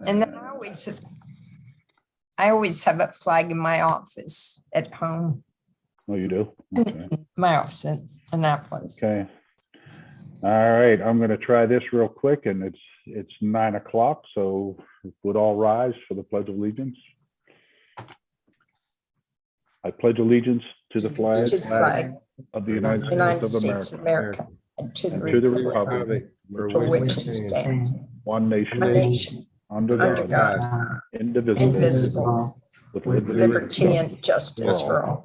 And then I always have a flag in my office at home, Oh, you do? Okay. my office in Annapolis. Okay. All right, I'm going to try this real quick, and it's 9 o'clock, so would all rise for the Pledge of Allegiance. I pledge allegiance to the flag, To the flag of the United States of America, and to and the to the republic republic for which it stands, one one nation, nation, under under God, God, indivisible, indivisible, with with liberty and justice for all.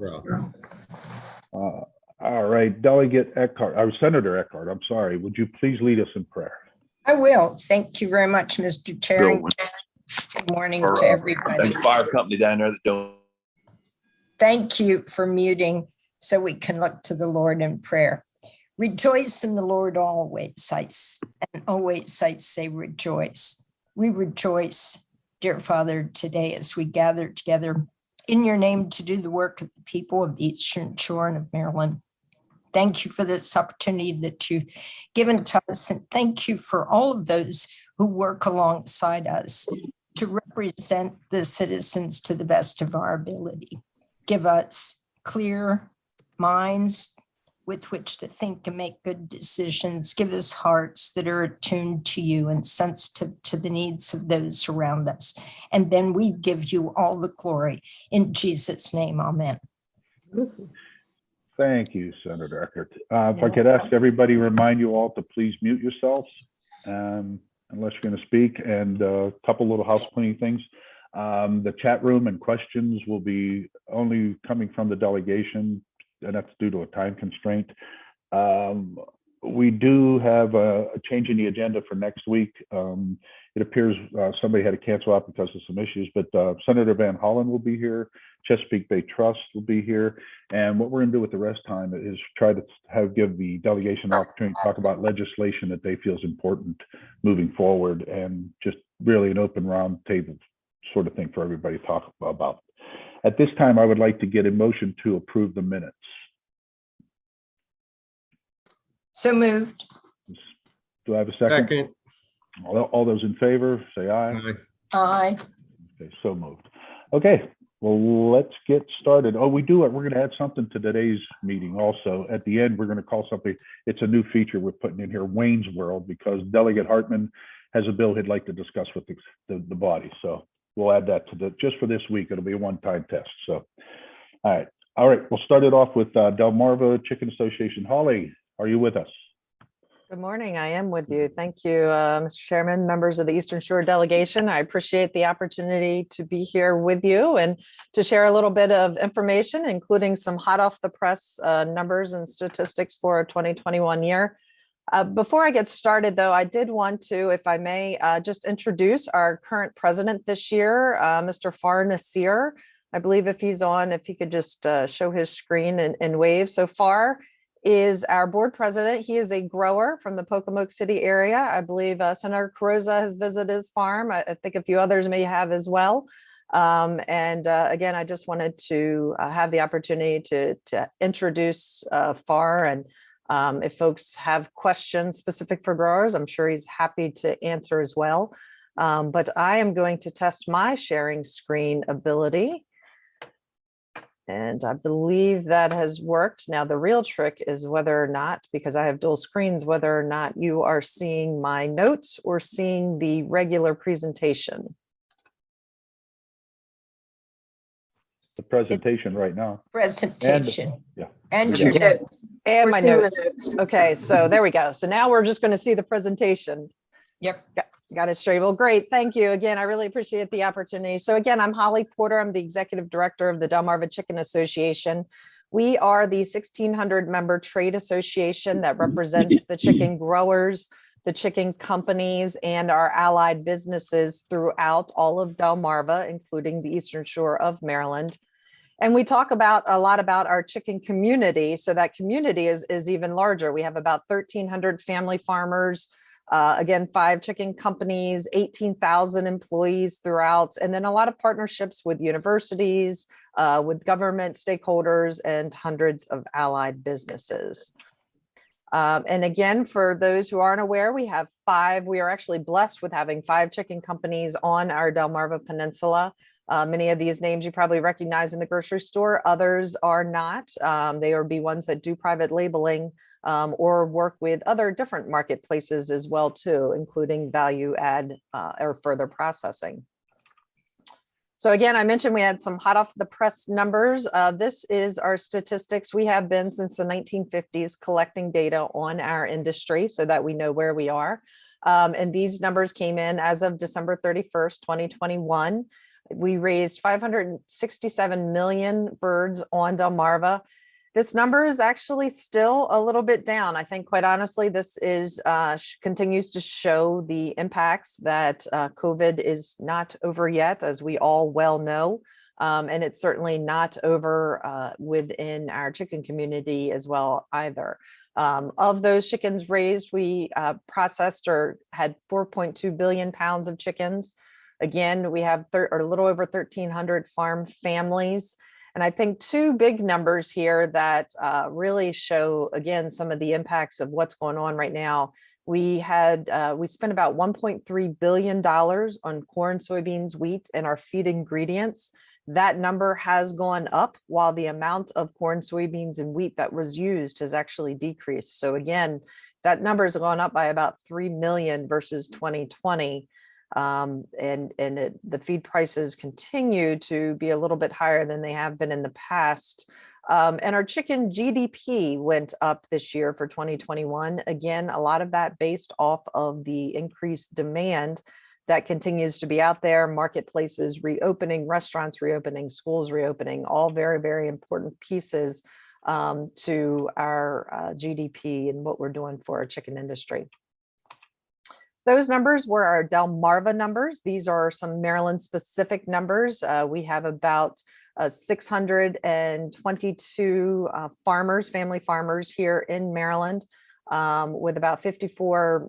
All right, Delegate Eckhart, Senator Eckhart, I'm sorry. Would you please lead us in prayer? I will. Thank you very much, Mr. Chair. Bill, Good morning to everybody. that fire company down there that don't. Thank you for muting so we can look to the Lord in prayer. Rejoice in the Lord always, and always I say rejoice. We rejoice, dear Father, today as we gather together in your name to do the work of the people of the Eastern Shore and of Maryland. Thank you for this opportunity that you've given to us, and thank you for all of those who work alongside us to represent the citizens to the best of our ability. Give us clear minds with which to think and make good decisions. Give us hearts that are attuned to you and sensitive to the needs of those around us. And then we give you all the glory. In Jesus' name, amen. Thank you, Senator Eckhart. If I could ask everybody, remind you all to please mute yourselves unless you're going to speak, and a couple little house cleaning things. The chat room and questions will be only coming from the delegation, and that's due to a time constraint. We do have a change in the agenda for next week. It appears somebody had to cancel out because of some issues, but Senator Van Hollen will be here. Chesapeake Bay Trust will be here. And what we're going to do with the rest time is try to give the delegation an opportunity to talk about legislation that they feel is important moving forward, and just really an open round table sort of thing for everybody to talk about. At this time, I would like to get a motion to approve the minutes. So moved. Do I have a second? Second. All those in favor, say aye. Aye. Aye. Okay, so moved. Okay, well, let's get started. Oh, we're going to add something to today's meeting also. At the end, we're going to call something, it's a new feature we're putting in here, Wayne's World, because Delegate Hartman has a bill he'd like to discuss with the body. So we'll add that to just for this week. It'll be a one-time test. So, all right. We'll start it off with Delmarva Chicken Association. Holly, are you with us? Good morning. I am with you. Thank you, Mr. Chairman, members of the Eastern Shore delegation. I appreciate the opportunity to be here with you and to share a little bit of information, including some hot off the press numbers and statistics for our 2021 year. Before I get started, though, I did want to, if I may, just introduce our current president this year, Mr. Far Nasir. I believe if he's on, if he could just show his screen and wave. So Far is our board president. He is a grower from the Pocomoke City area. I believe Senator Carrozza has visited his farm. I think a few others may have as well. Again, I just wanted to have the opportunity to introduce Far, and if folks have questions specific for growers, I'm sure he's happy to answer as well. But I am going to test my sharing screen ability. And I believe that has worked. Now, the real trick is whether or not, because I have dual screens, whether or not you are seeing my notes or seeing the regular presentation. The presentation right now. Presentation. And your notes. And my notes. Okay, so there we go. So now we're just going to see the presentation. Yep. Got it straight. Well, great. Thank you. Again, I really appreciate the opportunity. So again, I'm Holly Porter. I'm the executive director of the Delmarva Chicken Association. We are the 1,600 member trade association that represents the chicken growers, the chicken companies, and our allied businesses throughout all of Delmarva, including the Eastern Shore of Maryland. And we talk a lot about our chicken community. So that community is even larger. We have about 1,300 family farmers, again, 5 chicken companies, 18,000 employees throughout, and then a lot of partnerships with universities, with government stakeholders, and hundreds of allied businesses. And again, for those who aren't aware, we are actually blessed with having 5 chicken companies on our Delmarva Peninsula. Many of these names you probably recognize in the grocery store, others are not. They are ones that do private labeling or work with other different marketplaces as well too, including value add or further processing. So again, I mentioned we had some hot off the press numbers. This is our statistics. We have been since the 1950s collecting data on our industry so that we know where we are. And these numbers came in as of December 31st, 2021. We raised 567 million birds on Delmarva. This number is actually still a little bit down. I think, quite honestly, this is continues to show the impacts that COVID is not over yet, as we all well know. And it's certainly not over within our chicken community as well either. Of those chickens raised, we processed or had 4.2 billion pounds of chickens. Again, we have a little over 1,300 farm families. And I think 2 big numbers here that really show, again, some of the impacts of what's going on right now. We spent about $1.3 billion on corn, soybeans, wheat, and our feed ingredients. That number has gone up while the amount of corn, soybeans, and wheat that was used has actually decreased. So again, that number has gone up by about 3 million versus 2020. The feed prices continue to be a little bit higher than they have been in the past. And our chicken GDP went up this year for 2021. Again, a lot of that based off of the increased demand that continues to be out there, marketplaces reopening, restaurants reopening, schools reopening, all very, very important pieces to our GDP and what we're doing for our chicken industry. Those numbers were our Delmarva numbers. These are some Maryland specific numbers. We have about 622 farmers, family farmers here in Maryland with about 54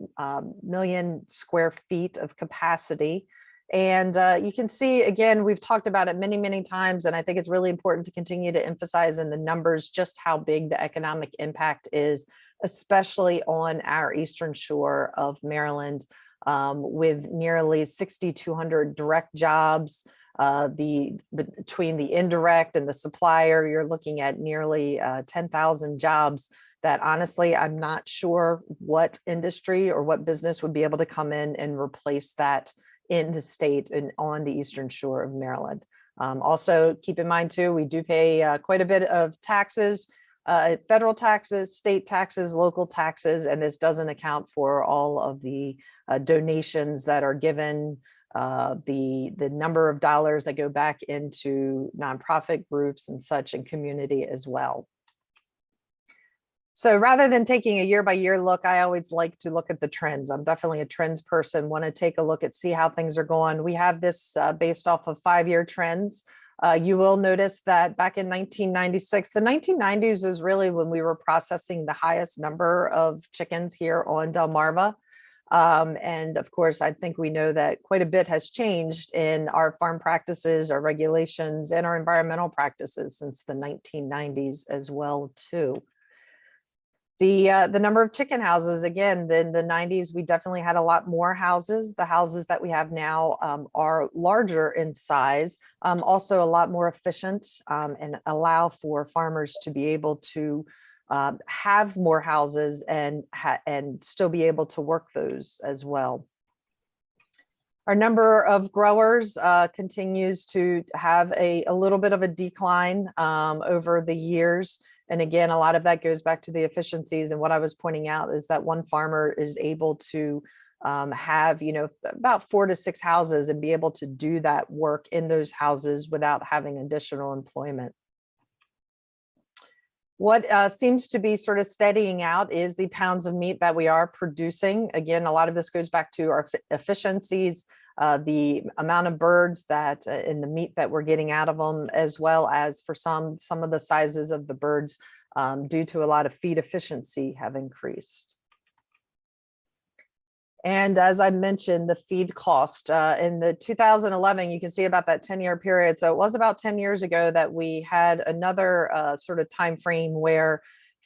million square feet of capacity. And you can see, again, we've talked about it many, many times, and I think it's really important to continue to emphasize in the numbers just how big the economic impact is, especially on our eastern shore of Maryland, with nearly 6,200 direct jobs. Between the indirect and the supplier, you're looking at nearly 10,000 jobs that honestly, I'm not sure what industry or what business would be able to come in and replace that in the state and on the eastern shore of Maryland. Also, keep in mind too, we do pay quite a bit of taxes, federal taxes, state taxes, local taxes, and this doesn't account for all of the donations that are given, the number of dollars that go back into nonprofit groups and such and community as well. So rather than taking a year by year look, I always like to look at the trends. I'm definitely a trends person, want to take a look at see how things are going. We have this based off of 5-year trends. You will notice that back in 1996, the 1990s was really when we were processing the highest number of chickens here on Delmarva. And of course, I think we know that quite a bit has changed in our farm practices, our regulations, and our environmental practices since the 1990s as well too. The number of chicken houses, again, in the 90s, we definitely had a lot more houses. The houses that we have now are larger in size, also a lot more efficient, and allow for farmers to be able to have more houses and still be able to work those as well. Our number of growers continues to have a little bit of a decline over the years. And again, a lot of that goes back to the efficiencies. And what I was pointing out is that one farmer is able to have, about 4 to 6 houses and be able to do that work in those houses without having additional employment. What seems to be sort of steadying out is the pounds of meat that we are producing. Again, a lot of this goes back to our efficiencies, the amount of birds that and the meat that we're getting out of them, as well as for some of the sizes of the birds due to a lot of feed efficiency have increased. And as I mentioned, the feed cost in the 2011, you can see about that 10-year period. So it was about 10 years ago that we had another sort of time frame where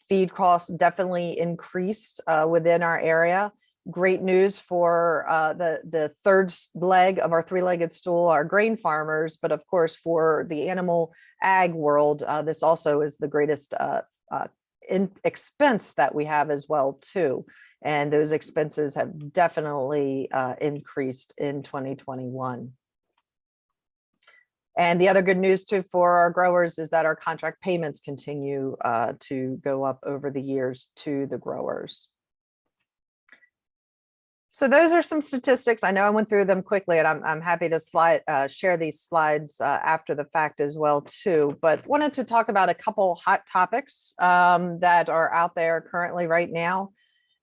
Feed costs definitely increased within our area. Great news for the third leg of our three-legged stool, our grain farmers, but of course for the animal ag world, this also is the greatest expense that we have as well too. And those expenses have definitely increased in 2021. And the other good news too for our growers is that our contract payments continue to go up over the years to the growers. So those are some statistics. I know I went through them quickly, and I'm happy to share these slides after the fact as well too. But wanted to talk about a couple hot topics that are out there currently right now.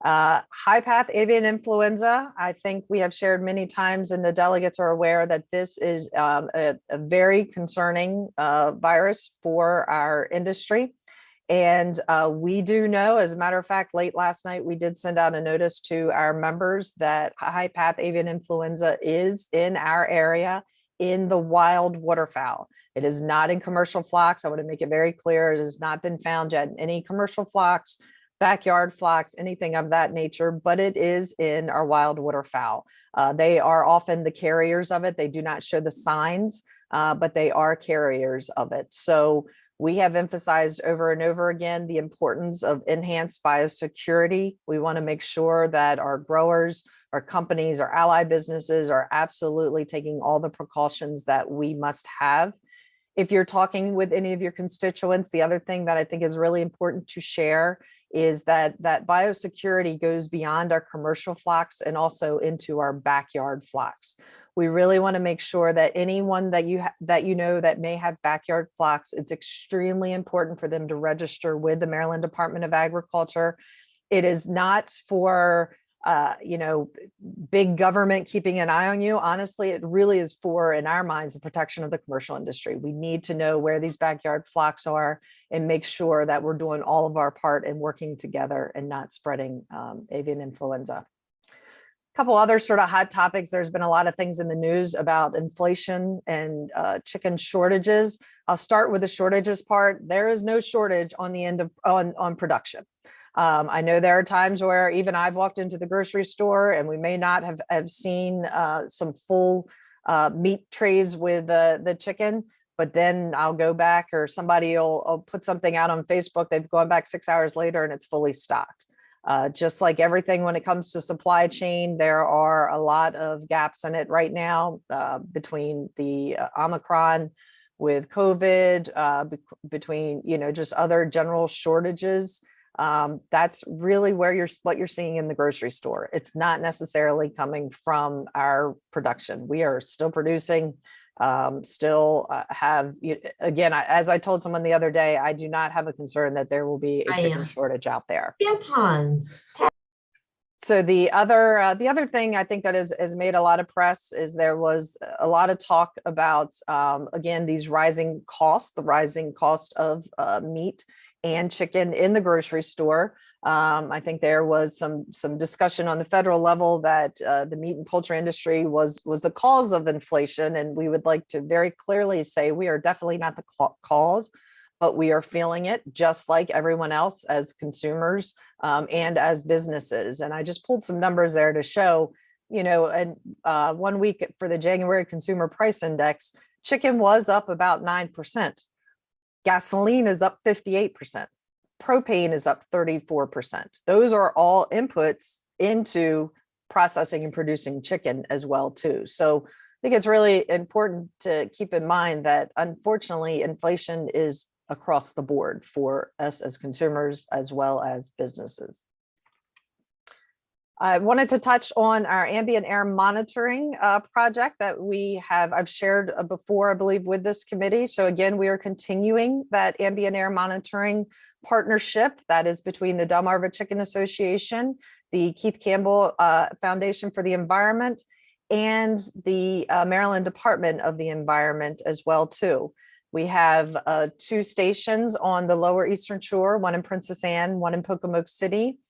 High path avian influenza. I think we have shared many times, and the delegates are aware that this is a very concerning virus for our industry. And we do know, as a matter of fact, late last night, we did send out a notice to our members that high path avian influenza is in our area in the wild waterfowl. It is not in commercial flocks. I want to make it very clear. It has not been found yet in any commercial flocks, backyard flocks, anything of that nature, but it is in our wild waterfowl. They are often the carriers of it. They do not show the signs, but they are carriers of it. So we have emphasized over and over again the importance of enhanced biosecurity. We want to make sure that our growers, our companies, our allied businesses are absolutely taking all the precautions that we must have. If you're talking with any of your constituents, the other thing that I think is really important to share is that biosecurity goes beyond our commercial flocks and also into our backyard flocks. We really want to make sure that anyone that you know that may have backyard flocks, it's extremely important for them to register with the Maryland Department of Agriculture. It is not for big government keeping an eye on you. Honestly, it really is for, in our minds, the protection of the commercial industry. We need to know where these backyard flocks are and make sure that we're doing all of our part and working together and not spreading avian influenza. A couple other sort of hot topics. There's been a lot of things in the news about inflation and chicken shortages. I'll start with the shortages part. There is no shortage on the end of on production. I know there are times where even I've walked into the grocery store and we may not have seen some full meat trays with the chicken, but then I'll go back or somebody will put something out on Facebook. They've gone back 6 hours later and it's fully stocked. Just like everything when it comes to supply chain, there are a lot of gaps in it right now between the Omicron with COVID, between, just other general shortages. That's really what you're seeing in the grocery store. It's not necessarily coming from our production. We are still producing, again, as I told someone the other day, I do not have a concern that there will be a chicken shortage out there. Tampons. So the other thing I think that has made a lot of press is there was a lot of talk about, again, these rising costs, the rising cost of meat and chicken in the grocery store. I think there was some discussion on the federal level that the meat and poultry industry was the cause of inflation. And we would like to very clearly say we are definitely not the cause, but we are feeling it just like everyone else as consumers and as businesses. And I just pulled some numbers there to show, and 1 week for the January Consumer Price Index, chicken was up about 9%. Gasoline is up 58%. Propane is up 34%. Those are all inputs into processing and producing chicken as well too. So I think it's really important to keep in mind that unfortunately inflation is across the board for us as consumers as well as businesses. I wanted to touch on our ambient air monitoring project that I've shared before, I believe, with this committee. So again, we are continuing that ambient air monitoring partnership that is between the Delmarva Chicken Association, the Keith Campbell Foundation for the Environment, and the Maryland Department of the Environment as well too. We have 2 stations on the Lower Eastern Shore, one in Princess Anne, one in Pocomoke City.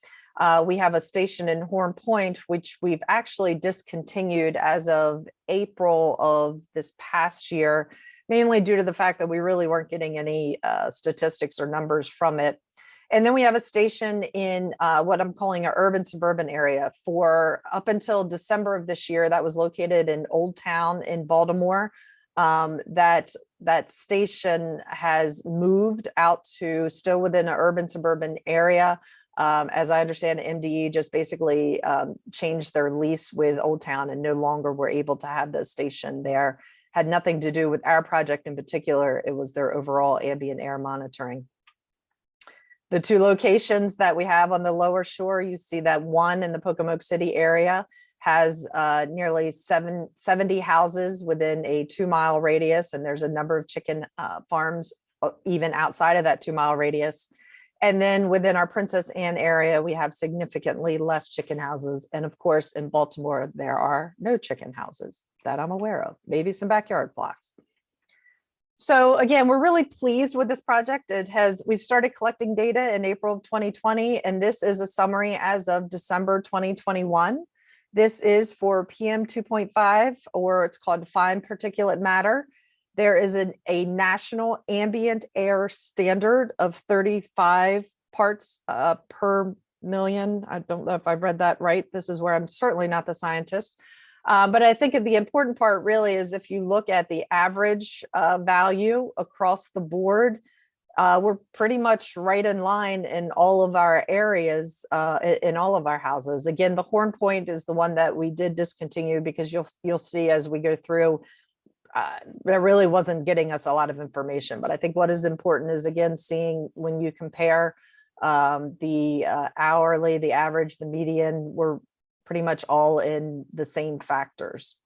We have a station in Horn Point, which we've actually discontinued as of April of this past year, mainly due to the fact that we really weren't getting any statistics or numbers from it. And then we have a station in what I'm calling an urban suburban area for up until December of this year. That was located in Old Town in Baltimore. That station has moved out to still within an urban suburban area. As I understand, MDE just basically changed their lease with Old Town and no longer were able to have the station there. Had nothing to do with our project in particular. It was their overall ambient air monitoring. The two locations that we have on the lower shore, you see that one in the Pocomoke City area has nearly 70 houses within a 2-mile radius, and there's a number of chicken farms even outside of that 2-mile radius. And then within our Princess Anne area, we have significantly less chicken houses. And of course, in Baltimore, there are no chicken houses that I'm aware of, maybe some backyard flocks. So again, we're really pleased with this project. We've started collecting data in April of 2020, and this is a summary as of December 2021. This is for PM 2.5, or it's called fine particulate matter. There is a national ambient air standard of 35 parts per million. I don't know if I've read that right. This is where I'm certainly not the scientist. But I think the important part really is if you look at the average value across the board, we're pretty much right in line in all of our areas, in all of our houses. Again, the Horn Point is the one that we did discontinue because you'll see as we go through, that really wasn't getting us a lot of information. But I think what is important is, again, seeing when you compare the hourly, the average, the median, we're pretty much all in the same factors.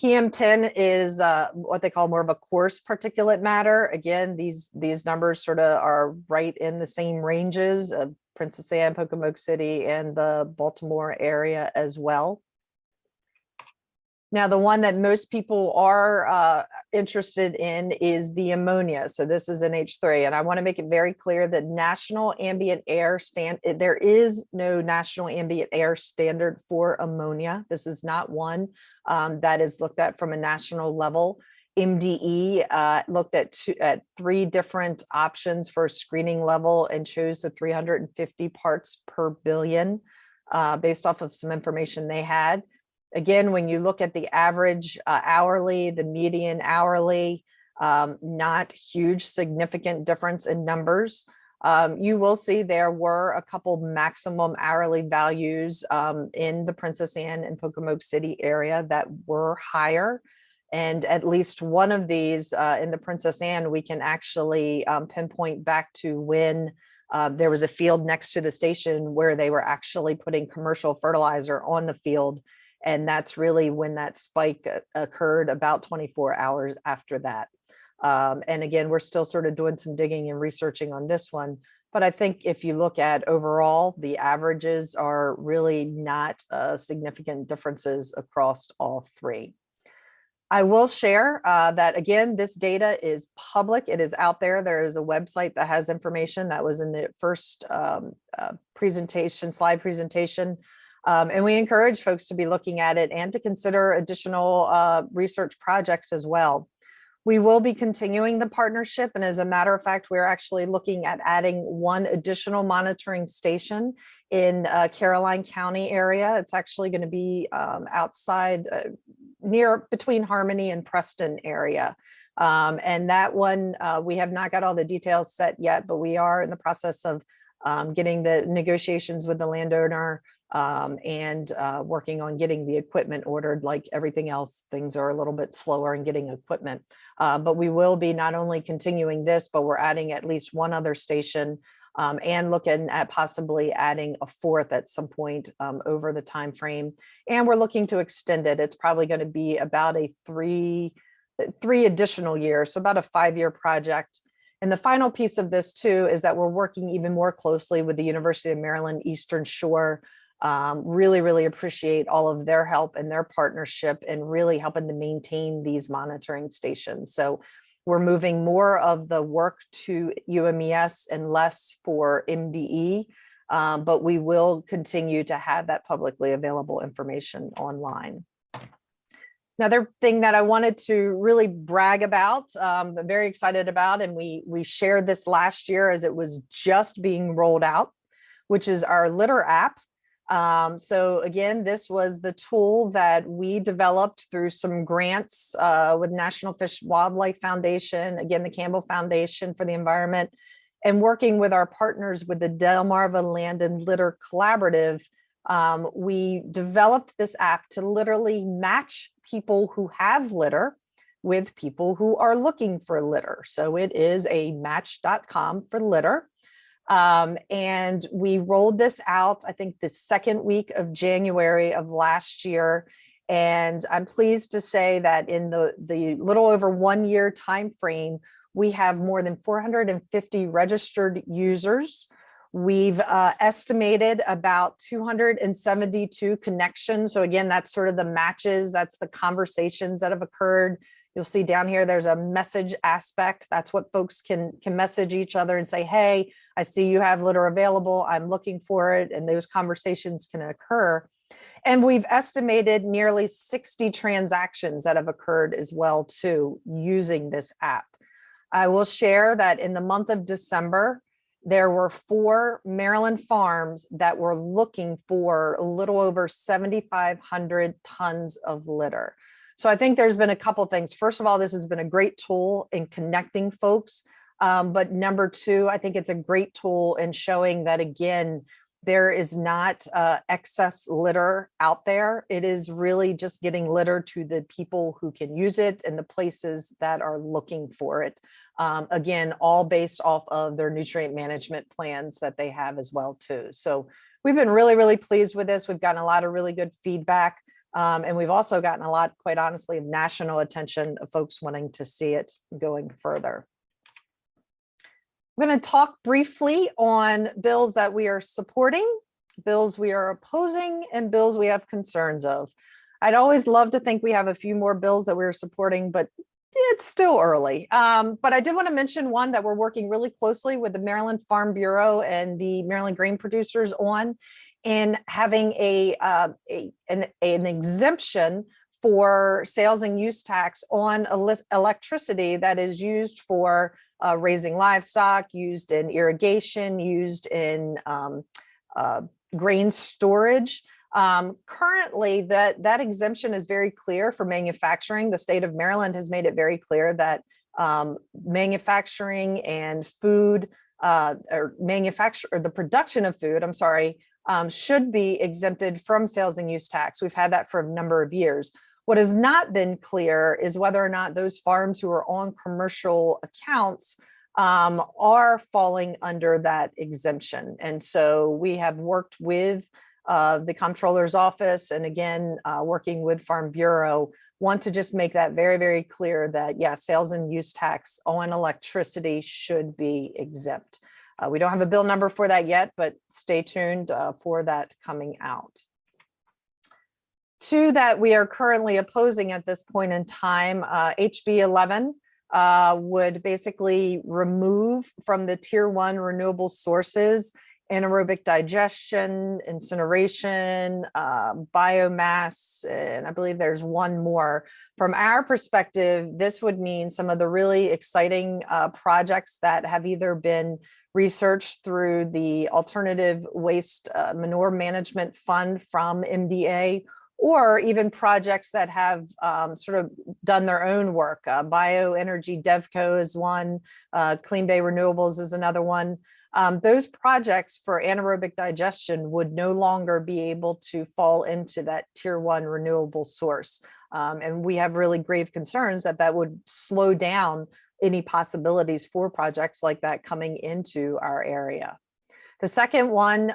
PM10 is what they call more of a coarse particulate matter. Again, these numbers sort of are right in the same ranges of Princess Anne, Pocomoke City, and the Baltimore area as well. Now, the one that most people are interested in is the ammonia. So this is NH3, and I want to make it very clear that national ambient air there is no national ambient air standard for ammonia. This is not one that is looked at from a national level. MDE looked at 3 different options for screening level and chose the 350 parts per billion based off of some information they had. Again, when you look at the average hourly, the median hourly, not huge significant difference in numbers. You will see there were a couple maximum hourly values in the Princess Anne and Pocomoke City area that were higher. And at least one of these in the Princess Anne, we can actually pinpoint back to when there was a field next to the station where they were actually putting commercial fertilizer on the field. And that's really when that spike occurred, about 24 hours after that. And again, we're still sort of doing some digging and researching on this one. But I think if you look at overall, the averages are really not significant differences across all 3. I will share that, again, this data is public. It is out there. There is a website that has information that was in the first slide presentation. And we encourage folks to be looking at it and to consider additional research projects as well. We will be continuing the partnership. And as a matter of fact, we're actually looking at adding 1 additional monitoring station in Caroline County area. It's actually going to be outside between Harmony and Preston area. And that one, we have not got all the details set yet, but we are in the process of getting the negotiations with the landowner and working on getting the equipment ordered. Like everything else, things are a little bit slower in getting equipment. But we will be not only continuing this, but we're adding at least 1 other station and looking at possibly adding a 4th at some point over the time frame. And we're looking to extend it. It's probably going to be about a 3 additional years, so about a 5-year project. And the final piece of this too is that we're working even more closely with the University of Maryland Eastern Shore. Really, really appreciate all of their help and their partnership and really helping to maintain these monitoring stations. So we're moving more of the work to UMES and less for MDE, but we will continue to have that publicly available information online. Another thing that I wanted to really brag about, I'm very excited about, and we shared this last year as it was just being rolled out, which is our litter app. So again, this was the tool that we developed through some grants with National Fish Wildlife Foundation, again, the Campbell Foundation for the Environment, and working with our partners with the Delmarva Land and Litter Collaborative. We developed this app to literally match people who have litter with people who are looking for litter. So it is a match.com for litter. And we rolled this out, I think, the second week of January of last year. And I'm pleased to say that in the little over 1 year time frame, we have more than 450 registered users. We've estimated about 272 connections. So again, that's sort of the matches, that's the conversations that have occurred. You'll see down here, there's a message aspect. That's what folks can message each other and say, hey, I see you have litter available, I'm looking for it. And those conversations can occur. And we've estimated nearly 60 transactions that have occurred as well too, using this app. I will share that in the month of December, there were 4 Maryland farms that were looking for a little over 7,500 tons of litter. So I think there's been a couple things. First of all, this has been a great tool in connecting folks. But number 2, I think it's a great tool in showing that, again, there is not excess litter out there. It is really just getting litter to the people who can use it and the places that are looking for it. Again, all based off of their nutrient management plans that they have as well too. So we've been really, really pleased with this. We've gotten a lot of really good feedback. And we've also gotten a lot, quite honestly, of national attention of folks wanting to see it going further. I'm going to talk briefly on bills that we are supporting, bills we are opposing, and bills we have concerns of. I'd always love to think we have a few more bills that we're supporting, but it's still early. But I did want to mention one that we're working really closely with the Maryland Farm Bureau and the Maryland grain producers on, in having an exemption for sales and use tax on electricity that is used for raising livestock, used in irrigation, used in grain storage. Currently, that exemption is very clear for manufacturing. The state of Maryland has made it very clear that manufacturing and food, or the production of food, should be exempted from sales and use tax. We've had that for a number of years. What has not been clear is whether or not those farms who are on commercial accounts are falling under that exemption. And so we have worked with the comptroller's office, and again, working with Farm Bureau, want to just make that very, very clear that, yeah, sales and use tax on electricity should be exempt. We don't have a bill number for that yet, but stay tuned for that coming out. 2 that we are currently opposing at this point in time, HB 11 would basically remove from the Tier 1 renewable sources anaerobic digestion, incineration, biomass, and I believe there's one more. From our perspective, this would mean some of the really exciting projects that have either been researched through the Alternative Waste Manure Management Fund from MDA, or even projects that have sort of done their own work. Bioenergy DevCo is one, Clean Bay Renewables is another one. Those projects for anaerobic digestion would no longer be able to fall into that Tier 1 renewable source. And we have really grave concerns that that would slow down any possibilities for projects like that coming into our area. The second one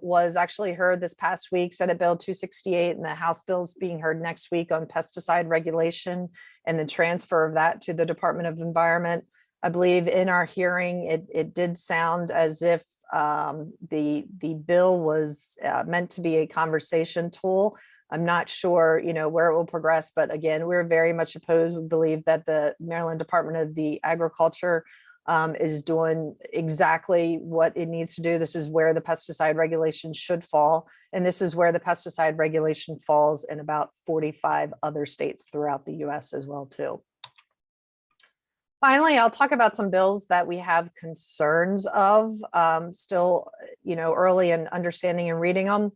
was actually heard this past week, Senate Bill 268, and the House bill's being heard next week on pesticide regulation and the transfer of that to the Department of Environment. I believe in our hearing, it did sound as if the bill was meant to be a conversation tool. I'm not sure, where it will progress, but again, we're very much opposed. We believe that the Maryland Department of the Agriculture is doing exactly what it needs to do. This is where the pesticide regulation should fall. And this is where the pesticide regulation falls in about 45 other states throughout the US as well, too. Finally, I'll talk about some bills that we have concerns of, still, early in understanding and reading them.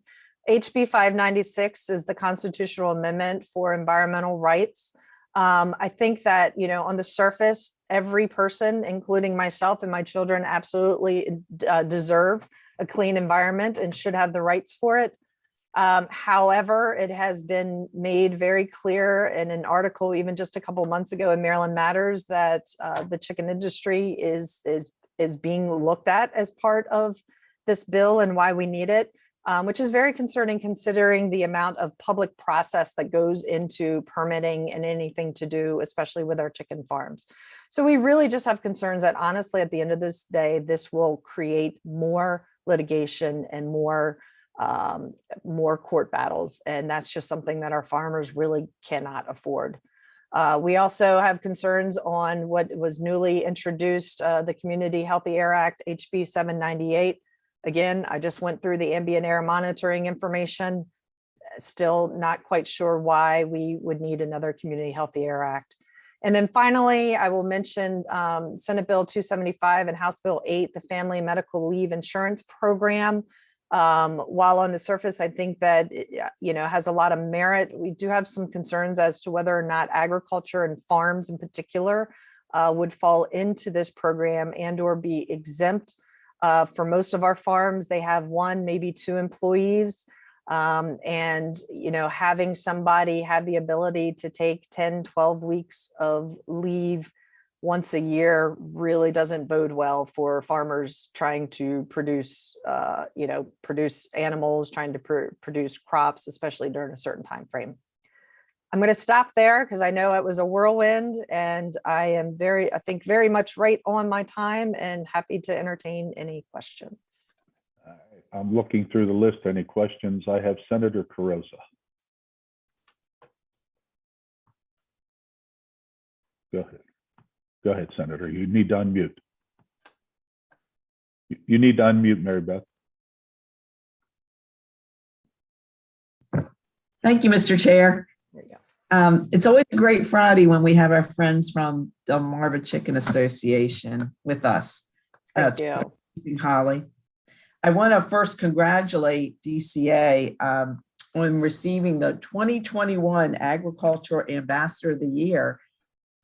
HB 596 is the constitutional amendment for environmental rights. I think that, on the surface, every person, including myself and my children, absolutely deserve a clean environment and should have the rights for it. However, it has been made very clear in an article, even just a couple months ago in Maryland Matters, that the chicken industry is being looked at as part of this bill and why we need it. Which is very concerning considering the amount of public process that goes into permitting and anything to do, especially with our chicken farms. So we really just have concerns that honestly, at the end of this day, this will create more litigation and more court battles. And that's just something that our farmers really cannot afford. We also have concerns on what was newly introduced, the Community Healthy Air Act, HB 798. Again, I just went through the ambient air monitoring information. Still not quite sure why we would need another Community Healthy Air Act. And then finally, I will mention Senate Bill 275 and House Bill 8, the Family Medical Leave Insurance Program. While on the surface, I think that it, has a lot of merit, we do have some concerns as to whether or not agriculture and farms in particular would fall into this program and or be exempt. For most of our farms, they have 1, maybe 2 employees. And, having somebody have the ability to take 10, 12 weeks of leave once a year really doesn't bode well for farmers trying to produce, produce animals, trying to produce crops, especially during a certain time frame. I'm going to stop there because I know it was a whirlwind and I am I think very much right on my time and happy to entertain any questions. I'm looking through the list. Any questions? I have Senator Carrozza. Go ahead. Go ahead, Senator. You need to unmute. You need to unmute, Mary Beth. Thank you, Mr. Chair. There you go. It's always a great Friday when we have our friends from Delmarva Chicken Association with us. Thank you. Holly. I want to first congratulate DCA on receiving the 2021 Agricultural Ambassador of the Year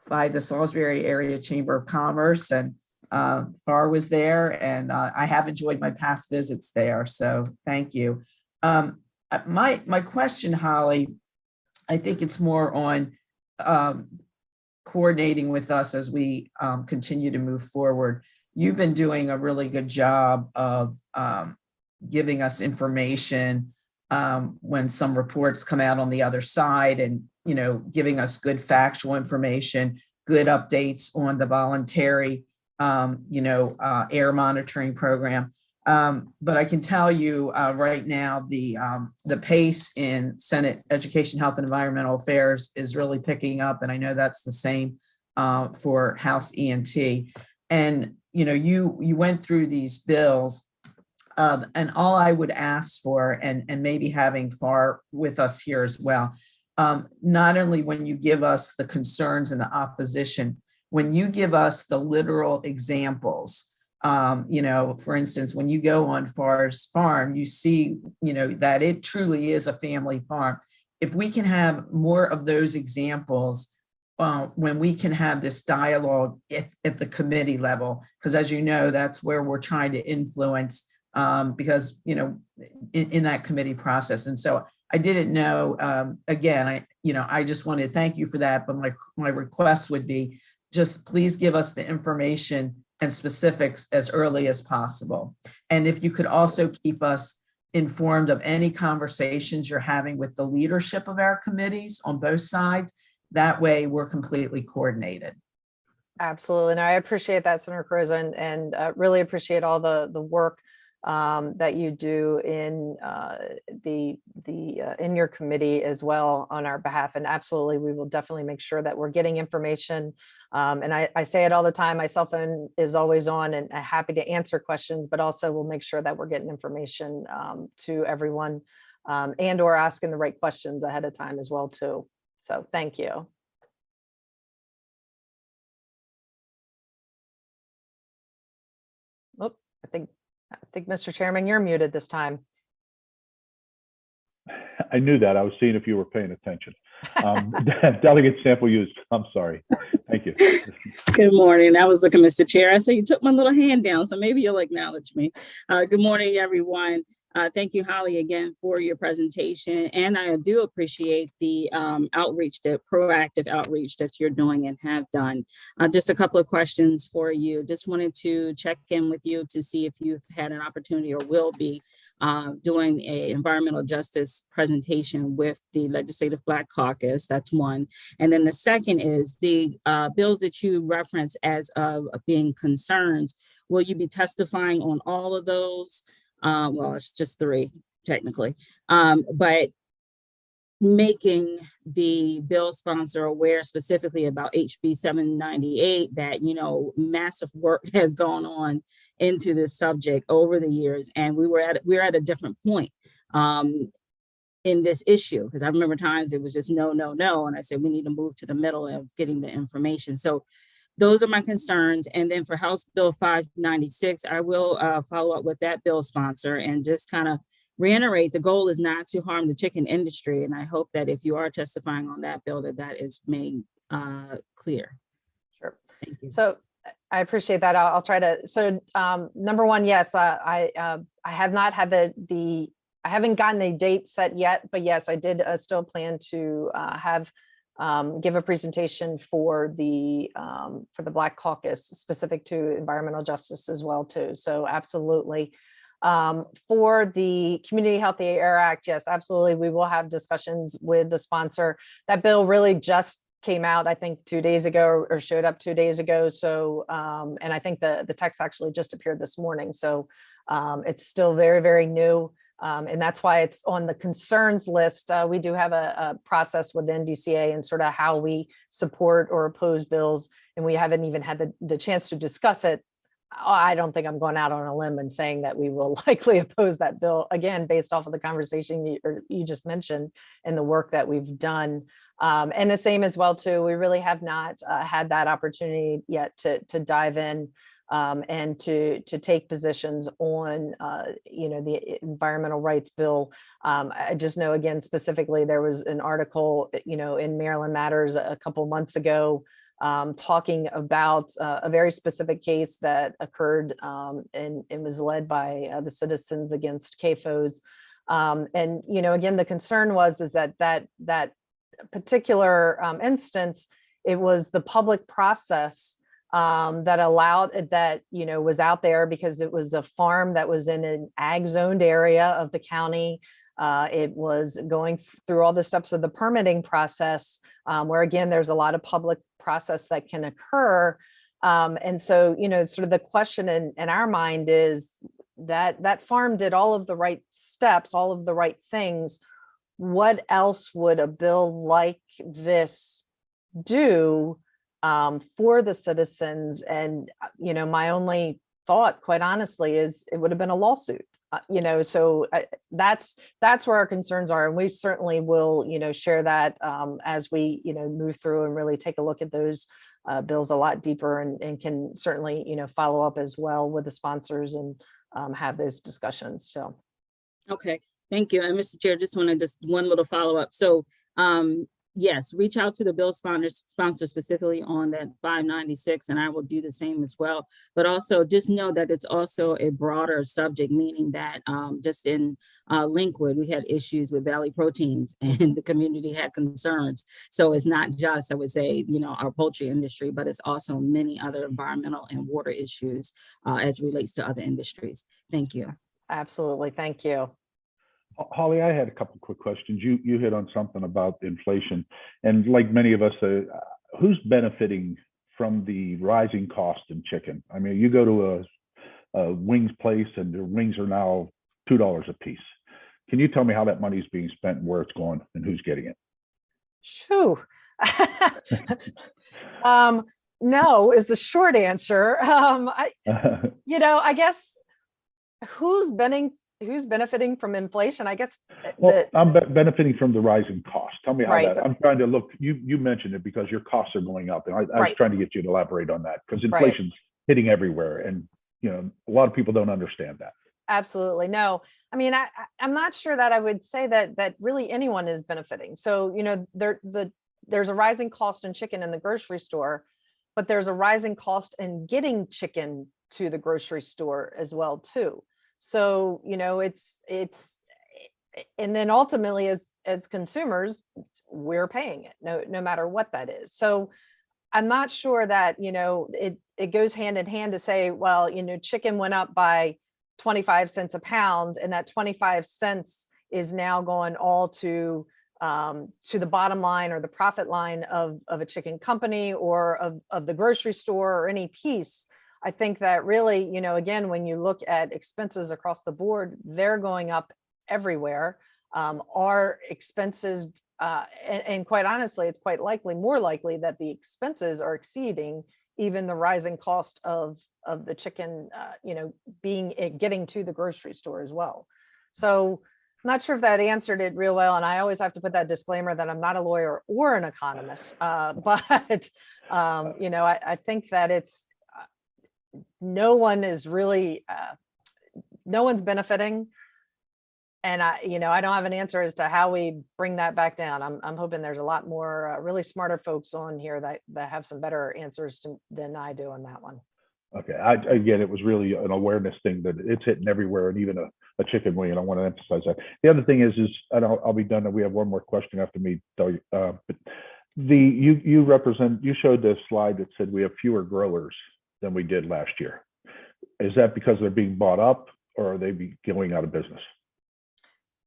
by the Salisbury Area Chamber of Commerce. And FAR was there, and I have enjoyed my past visits there. So thank you. My question, Holly, I think it's more on coordinating with us as we continue to move forward. You've been doing a really good job of giving us information when some reports come out on the other side, and giving us good factual information, good updates on the voluntary air monitoring program. But I can tell you right now, the pace in Senate Education, Health, and Environmental Affairs is really picking up, and I know that's the same for House E&T. And you went through these bills, and all I would ask for, and maybe having FAR with us here as well, not only when you give us the concerns and the opposition, when you give us the literal examples. For instance, when you go on FAR's farm, you see, that it truly is a family farm. If we can have more of those examples, when we can have this dialogue at the committee level, because as you know, that's where we're trying to influence, because, in that committee process. And so I didn't know, again, I just wanted to thank you for that. But my request would be just please give us the information and specifics as early as possible. And if you could also keep us informed of any conversations you're having with the leadership of our committees on both sides, that way we're completely coordinated. Absolutely. And I appreciate that, Senator Cruz, and really appreciate all the work that you do in in your committee as well on our behalf. And absolutely, we will definitely make sure that we're getting information. And I say it all the time, my cell phone is always on and happy to answer questions, but also we'll make sure that we're getting information to everyone and or asking the right questions ahead of time as well too. So thank you. Oh, I think Mr. Chairman, you're muted this time. I knew that. I was seeing if you were paying attention. Delegate Sample Use, I'm sorry. Thank you. Good morning. I was looking, Mr. Chair. I saw you took my little hand down, so maybe you'll acknowledge me. Good morning, everyone. Thank you, Holly, again for your presentation. And I do appreciate the outreach, the proactive outreach that you're doing and have done. Just a couple of questions for you. Just wanted to check in with you to see if you've had an opportunity or will be doing an environmental justice presentation with the Legislative Black Caucus. That's one. And then the second is the bills that you reference as being concerns. Will you be testifying on all of those? Well, it's just 3 technically, but making the bill sponsor aware specifically about HB 798 that, you know, massive work has gone on into this subject over the years. And we're at a different point in this issue, because I remember times it was just no, no, no. And I said, we need to move to the middle of getting the information. So those are my concerns. And then for House Bill 596, I will follow up with that bill sponsor and just kind of reiterate the goal is not to harm the chicken industry. And I hope that if you are testifying on that bill, that is made clear. Sure. Thank you. So I appreciate that. I'll try to. So number one, yes, I have not had I haven't gotten a date set yet, but yes, I did still plan to give a presentation for the Black Caucus specific to environmental justice as well too. So absolutely. For the Community Healthy Air Act, yes, absolutely. We will have discussions with the sponsor. That bill really just came out, I think 2 days ago or showed up 2 days ago. So, and I think the text actually just appeared this morning. So it's still very, very new. And that's why it's on the concerns list. We do have a process within DCA and sort of how we support or oppose bills. And we haven't even had the chance to discuss it. I don't think I'm going out on a limb and saying that we will likely oppose that bill, again, based off of the conversation you just mentioned and the work that we've done. And the same as well, too, we really have not had that opportunity yet to dive in and to take positions on, the environmental rights bill. I just know, again, specifically, there was an article, in Maryland Matters a couple months ago talking about a very specific case that occurred and was led by the Citizens Against CAFOs. And, again, the concern is that particular instance, it was the public process that allowed that, was out there because it was a farm that was in an ag zoned area of the county. It was going through all the steps of the permitting process, where again, there's a lot of public process that can occur. And so, sort of the question in our mind is that farm did all of the right steps, all of the right things. What else would a bill like this do for the citizens? And, my only thought, quite honestly, is it would have been a lawsuit. So that's where our concerns are, and we certainly will, share that as we, move through and really take a look at those bills a lot deeper, and can certainly, follow up as well with the sponsors and have those discussions. So, Okay, thank you. And Mr. Chair, just one little follow up. So, yes, reach out to the bill sponsor specifically on that 596, and I will do the same as well. But also just know that it's also a broader subject, meaning that just in Linkwood, we had issues with Valley Proteins and the community had concerns. So it's not just, I would say, our poultry industry, but it's also many other environmental and water issues as relates to other industries. Thank you. absolutely. Thank you. Holly, I had a couple of quick questions. You hit on something about inflation, and like many of us, who's benefiting from the rising cost in chicken? I mean, you go to a wings place, and the wings are now $2 a piece. Can you tell me how that money is being spent and where it's going and who's getting it? Shoo. No is the short answer. I guess who's benefiting from inflation? I guess Well, I'm benefiting from the rising cost. Tell me how Right. that. I'm trying to look. You mentioned it because your costs are going up, and I was Right. trying to get you to elaborate on that because Right. inflation's hitting everywhere, and a lot of people don't understand that. Absolutely. No, I mean, I'm not sure that I would say that really anyone is benefiting. So, there's a rising cost in chicken in the grocery store, but there's a rising cost in getting chicken to the grocery store as well, too. So, and then ultimately as consumers, we're paying it, no matter what that is. So I'm not sure that, it goes hand in hand to say, well, chicken went up by 25 cents a pound, and that 25 cents is now going all to the bottom line or the profit line of a chicken company or of the grocery store or any piece. I think that really, again, when you look at expenses across the board, they're going up everywhere. Our expenses, and quite honestly, it's quite more likely that the expenses are exceeding even the rising cost of the chicken, getting to the grocery store as well. So I'm not sure if that answered it real well. And I always have to put that disclaimer that I'm not a lawyer or an economist, but I think that it's no one's benefiting. And I don't have an answer as to how we bring that back down. I'm hoping there's a lot more really smarter folks on here that have some better answers than I do on that one. Okay. Again, it was really an awareness thing that it's hitting everywhere, and even a chicken wing. And I want to emphasize that. The other thing is, and I'll be done. And we have one more question after me. But you showed this slide that said we have fewer growers than we did last year. Is that because they're being bought up, or are they going out of business?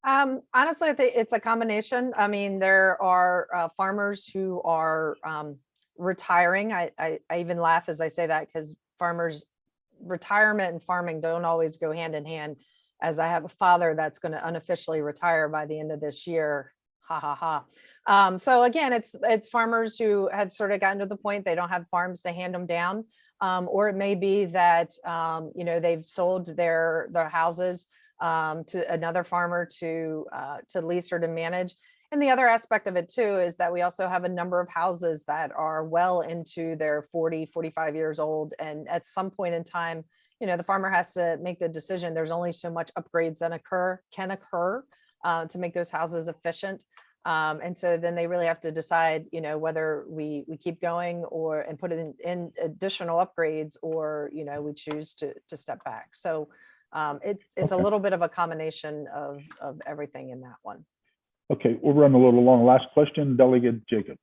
Honestly, I think it's a combination. I mean, there are farmers who are retiring. I even laugh as I say that because retirement and farming don't always go hand in hand, as I have a father that's going to unofficially retire by the end of this year. Ha ha ha. So again, it's farmers who have sort of gotten to the point they don't have farms to hand them down. Or it may be that, they've sold their houses to another farmer to lease or to manage. And the other aspect of it too is that we also have a number of houses that are well into their 40, 45 years old. And at some point in time, the farmer has to make the decision. There's only so much upgrades that can occur to make those houses efficient. And so then they really have to decide, whether we keep going and put in additional upgrades, or, we choose to step back. So it's a little bit of a combination of everything in that one. Okay, we'll run a little long. Last question, Delegate Jacobs.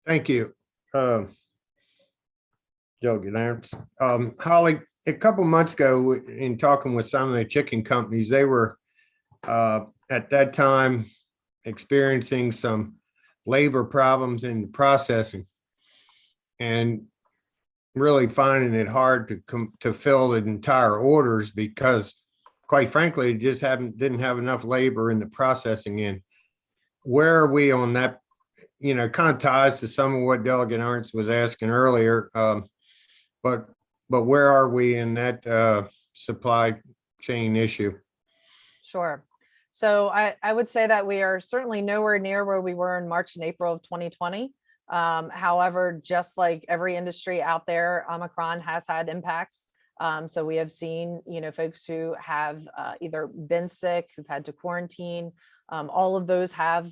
Thank you, Delegate Ernst. Holly, a couple months ago, in talking with some of the chicken companies, they were at that time experiencing some labor problems in processing and really finding it hard to fill the entire orders because, quite frankly, just didn't have enough labor in the processing end. Where are we on that? Kind of ties to some of what Delegate Ernst was asking earlier, but where are we in that supply chain issue? Sure. So I would say that we are certainly nowhere near where we were in March and April of 2020. However, just like every industry out there, Omicron has had impacts. So we have seen, folks who have either been sick, who've had to quarantine. All of those have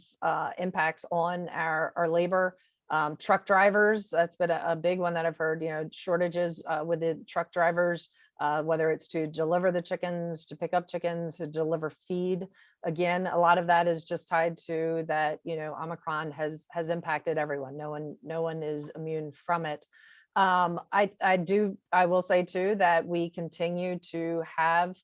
impacts on our labor. Truck drivers, that's been a big one that I've heard, shortages with the truck drivers, whether it's to deliver the chickens, to pick up chickens, to deliver feed. Again, a lot of that is just tied to that, Omicron has impacted everyone. No one is immune from it. I will say too, that we continue to have,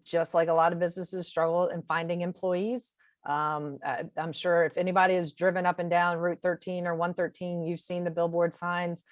just like a lot of businesses struggle in finding employees. I'm sure if anybody has driven up and down Route 13 or 113, you've seen the billboard signs.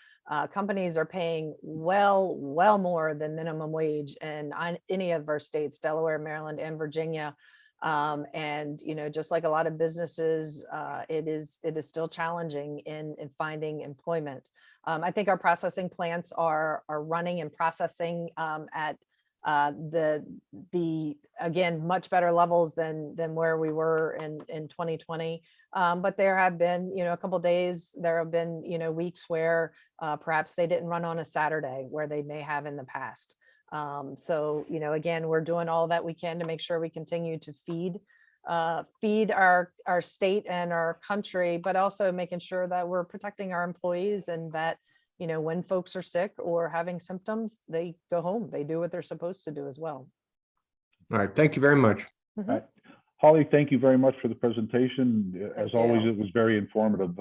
Companies are paying well more than minimum wage in any of our states, Delaware, Maryland, and Virginia. And just like a lot of businesses, it is still challenging in finding employment. I think our processing plants are running and processing at the again much better levels than where we were in 2020. But there have been a couple of days, there have been weeks where perhaps they didn't run on a Saturday where they may have in the past. So again, we're doing all that we can to make sure we continue to feed our state and our country, but also making sure that we're protecting our employees, and that when folks are sick or having symptoms, they go home, they do what they're supposed to do as well. All right, thank you very much. Mhm. All right. Holly, thank you very much for the presentation. As Thank always, you. it was very informative.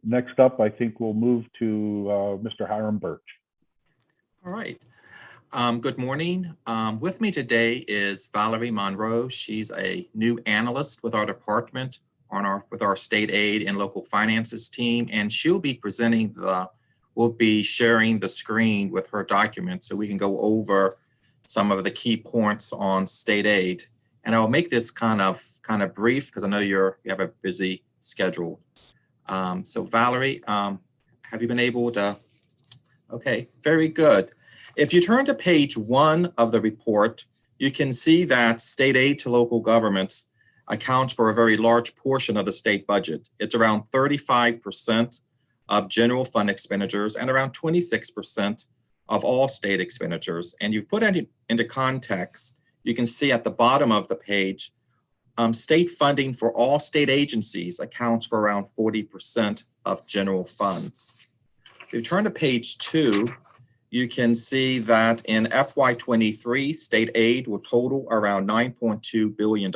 Next up, I think we'll move to Mr. Hiram Birch. All right. Good morning. With me today is Valerie Monroe. She's a new analyst with our department with our state aid and local finances team, and she'll be we'll be sharing the screen with her document so we can go over some of the key points on state aid. And I'll make this kind of brief because I know you have a busy schedule. So Valerie, have you been able to? Okay, very good. If you turn to page 1 of the report, you can see that state aid to local governments accounts for a very large portion of the state budget. It's around 35% of general fund expenditures and around 26% of all state expenditures. And you put it into context, you can see at the bottom of the page, state funding for all state agencies accounts for around 40% of general funds. If you turn to page 2, you can see that in FY23, state aid will total around $9.2 billion.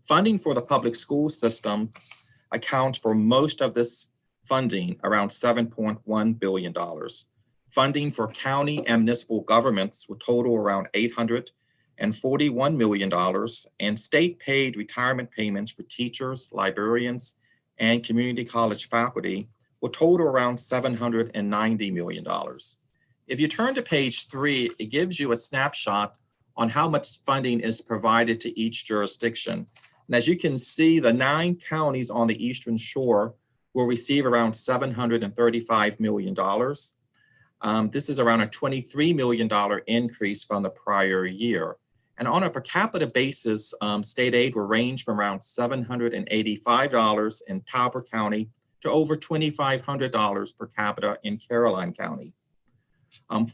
Funding for the public school system accounts for most of this funding, around $7.1 billion. Funding for county and municipal governments will total around $841 million, and state paid retirement payments for teachers, librarians, and community college faculty will total around $790 million. If you turn to page 3, it gives you a snapshot on how much funding is provided to each jurisdiction. And as you can see, the 9 counties on the Eastern Shore will receive around $735 million. This is around a $23 million increase from the prior year. And on a per capita basis, state aid will range from around $785 in Talbot County to over $2,500 per capita in Caroline County.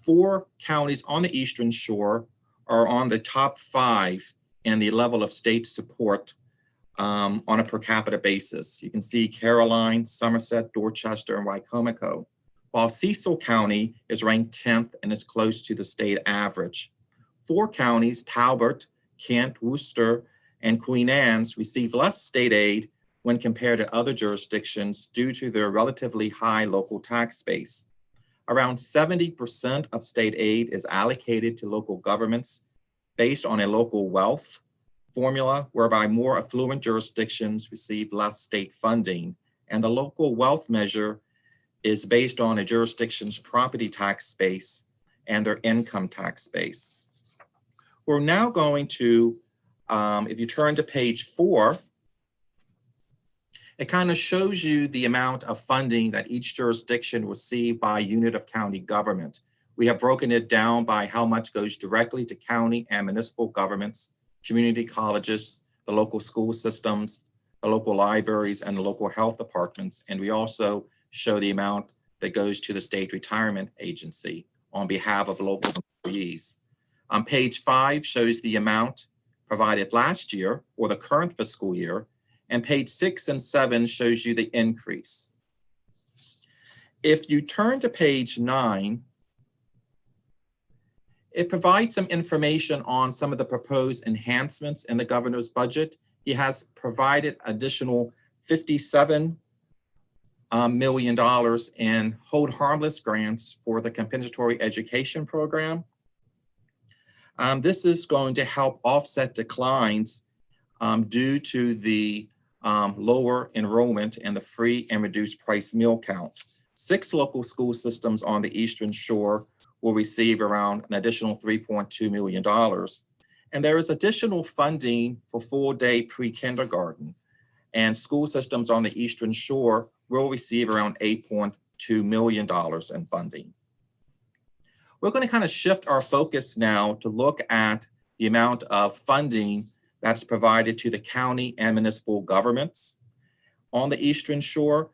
4 counties on the Eastern Shore are on the top 5 in the level of state support on a per capita basis. You can see Caroline, Somerset, Dorchester, and Wicomico, while Cecil County is ranked 10th and is close to the state average. 4 counties, Talbot, Kent, Worcester, and Queen Anne's, receive less state aid when compared to other jurisdictions due to their relatively high local tax base. Around 70% of state aid is allocated to local governments based on a local wealth formula, whereby more affluent jurisdictions receive less state funding. And the local wealth measure is based on a jurisdiction's property tax base and their income tax base. We're now going to, if you turn to page 4, it kind of shows you the amount of funding that each jurisdiction receives by unit of county government. We have broken it down by how much goes directly to county and municipal governments, community colleges, the local school systems, the local libraries, and the local health departments. And we also show the amount that goes to the state retirement agency on behalf of local employees. On page 5 shows the amount provided last year or the current fiscal year, and page 6 and 7 shows you the increase. If you turn to page 9, it provides some information on some of the proposed enhancements in the governor's budget. He has provided additional $57 million in hold harmless grants for the compensatory education program. This is going to help offset declines due to the lower enrollment in the free and reduced price meal count. 6 local school systems on the Eastern Shore will receive around an additional $3.2 million. And there is additional funding for full-day pre-kindergarten. And school systems on the Eastern Shore will receive around $8.2 million in funding. We're going to kind of shift our focus now to look at the amount of funding that's provided to the county and municipal governments. On the Eastern Shore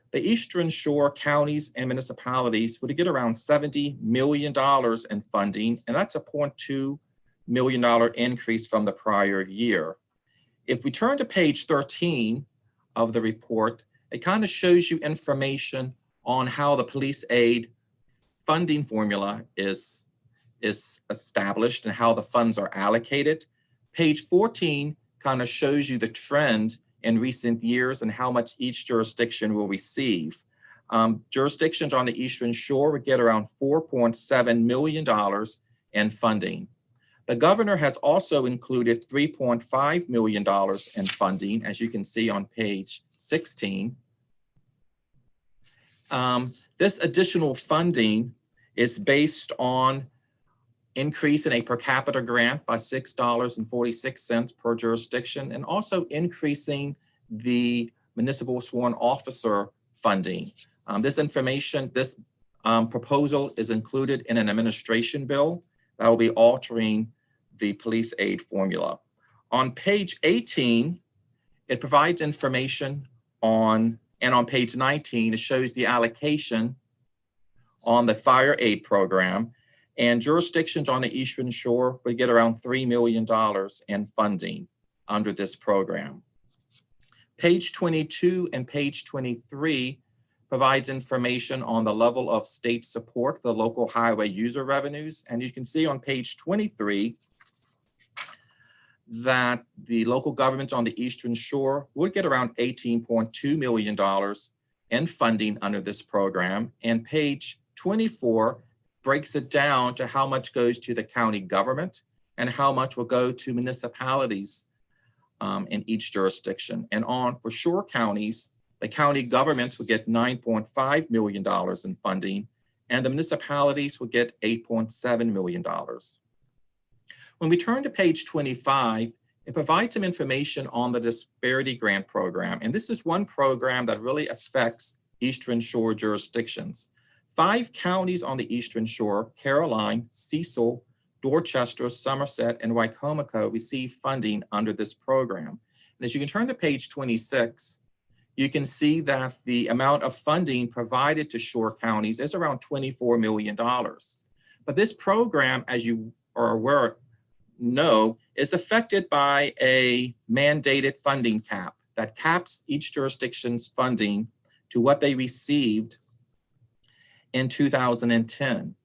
counties and municipalities would get around $70 million in funding, and that's a $0.2 million increase from the prior year. If we turn to page 13 of the report, it kind of shows you information on how the police aid funding formula is established and how the funds are allocated. Page 14 kind of shows you the trend in recent years and how much each jurisdiction will receive. Jurisdictions on the Eastern Shore would get around $4.7 million in funding. The governor has also included $3.5 million in funding, as you can see on page 16. This additional funding is based on increase in a per capita grant by $6.46 per jurisdiction, and also increasing the municipal sworn officer funding. This proposal is included in an administration bill that will be altering the police aid formula. On page 18, it provides information on, and on page 19, it shows the allocation on the fire aid program. And jurisdictions on the Eastern Shore would get around $3 million in funding under this program. Page 22 and page 23 provides information on the level of state support for the local highway user revenues. And you can see on page 23 that the local governments on the Eastern Shore would get around $18.2 million in funding under this program. And page 24 breaks it down to how much goes to the county government and how much will go to municipalities in each jurisdiction. And for shore counties, the county governments would get $9.5 million in funding, and the municipalities would get $8.7 million. When we turn to page 25, it provides some information on the disparity grant program. And this is one program that really affects Eastern Shore jurisdictions. 5 counties on the Eastern Shore, Caroline, Cecil, Dorchester, Somerset, and Wicomico, receive funding under this program. And as you can turn to page 26, you can see that the amount of funding provided to shore counties is around $24 million. But this program, as you are aware, is affected by a mandated funding cap that caps each jurisdiction's funding to what they received in 2010.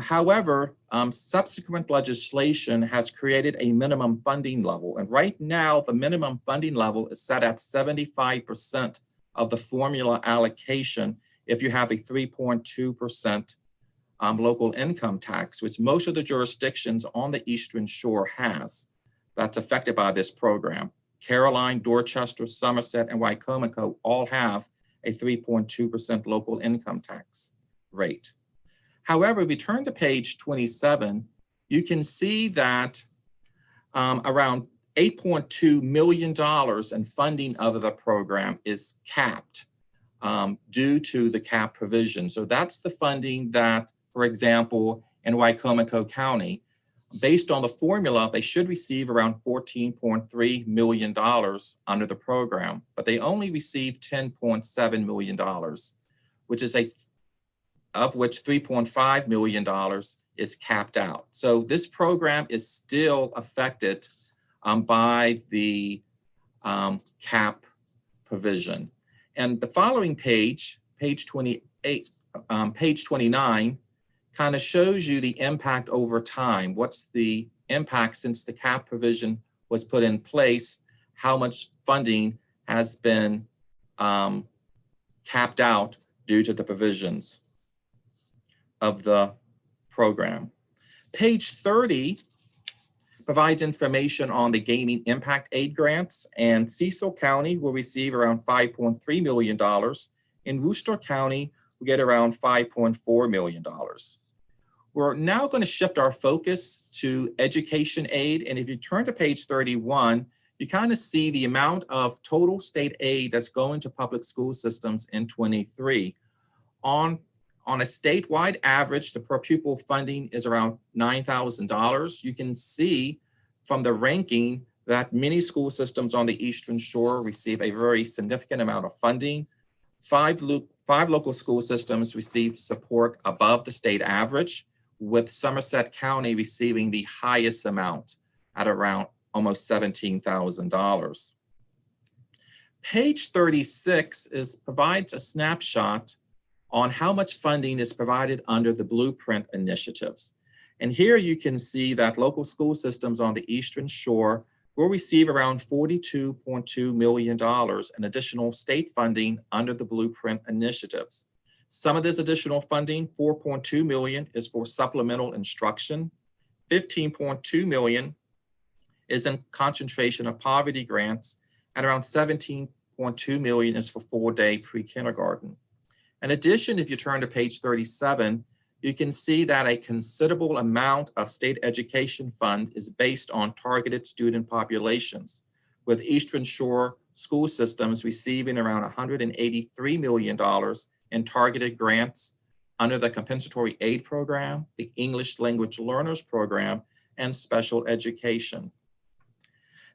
However, subsequent legislation has created a minimum funding level. And right now, the minimum funding level is set at 75% of the formula allocation if you have a 3.2% local income tax, which most of the jurisdictions on the Eastern Shore has. That's affected by this program. Caroline, Dorchester, Somerset, and Wicomico all have a 3.2% local income tax rate. However, if we turn to page 27, you can see that around $8.2 million in funding of the program is capped due to the cap provision. So that's the funding that, for example, in Wicomico County, based on the formula, they should receive around $14.3 million under the program, but they only received $10.7 million, of which $3.5 million is capped out. So this program is still affected by the cap provision. And the following page, page 28, page 29, kind of shows you the impact over time. What's the impact since the cap provision was put in place? How much funding has been capped out due to the provisions of the program. Page 30 provides information on the gaming impact aid grants, and Cecil County will receive around $5.3 million. In Worcester County, we get around $5.4 million. We're now going to shift our focus to education aid. And if you turn to page 31, you kind of see the amount of total state aid that's going to public school systems in 23. On a statewide average, the per pupil funding is around $9,000. You can see from the ranking that many school systems on the Eastern Shore receive a very significant amount of funding. Five local school systems receive support above the state average, with Somerset County receiving the highest amount at around almost $17,000. Page 36 provides a snapshot on how much funding is provided under the Blueprint initiatives. And here you can see that local school systems on the Eastern Shore will receive around $42.2 million in additional state funding under the Blueprint initiatives. Some of this additional funding, $4.2 million, is for supplemental instruction. $15.2 million is in concentration of poverty grants, and around $17.2 million is for full-day pre-kindergarten. In addition, if you turn to page 37, you can see that a considerable amount of state education fund is based on targeted student populations, with Eastern Shore school systems receiving around $183 million in targeted grants under the Compensatory Aid Program, the English Language Learners Program, and special education.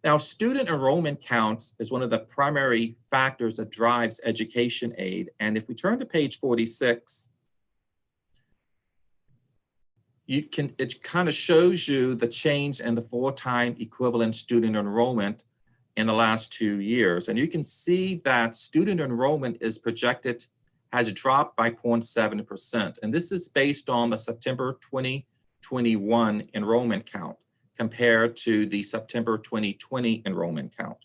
Now, student enrollment counts is one of the primary factors that drives education aid. And if we turn to page 46, it kind of shows you the change in the full-time equivalent student enrollment in the last 2 years. And you can see that student enrollment is projected has dropped by 0.7%. And this is based on the September 2021 enrollment count compared to the September 2020 enrollment count.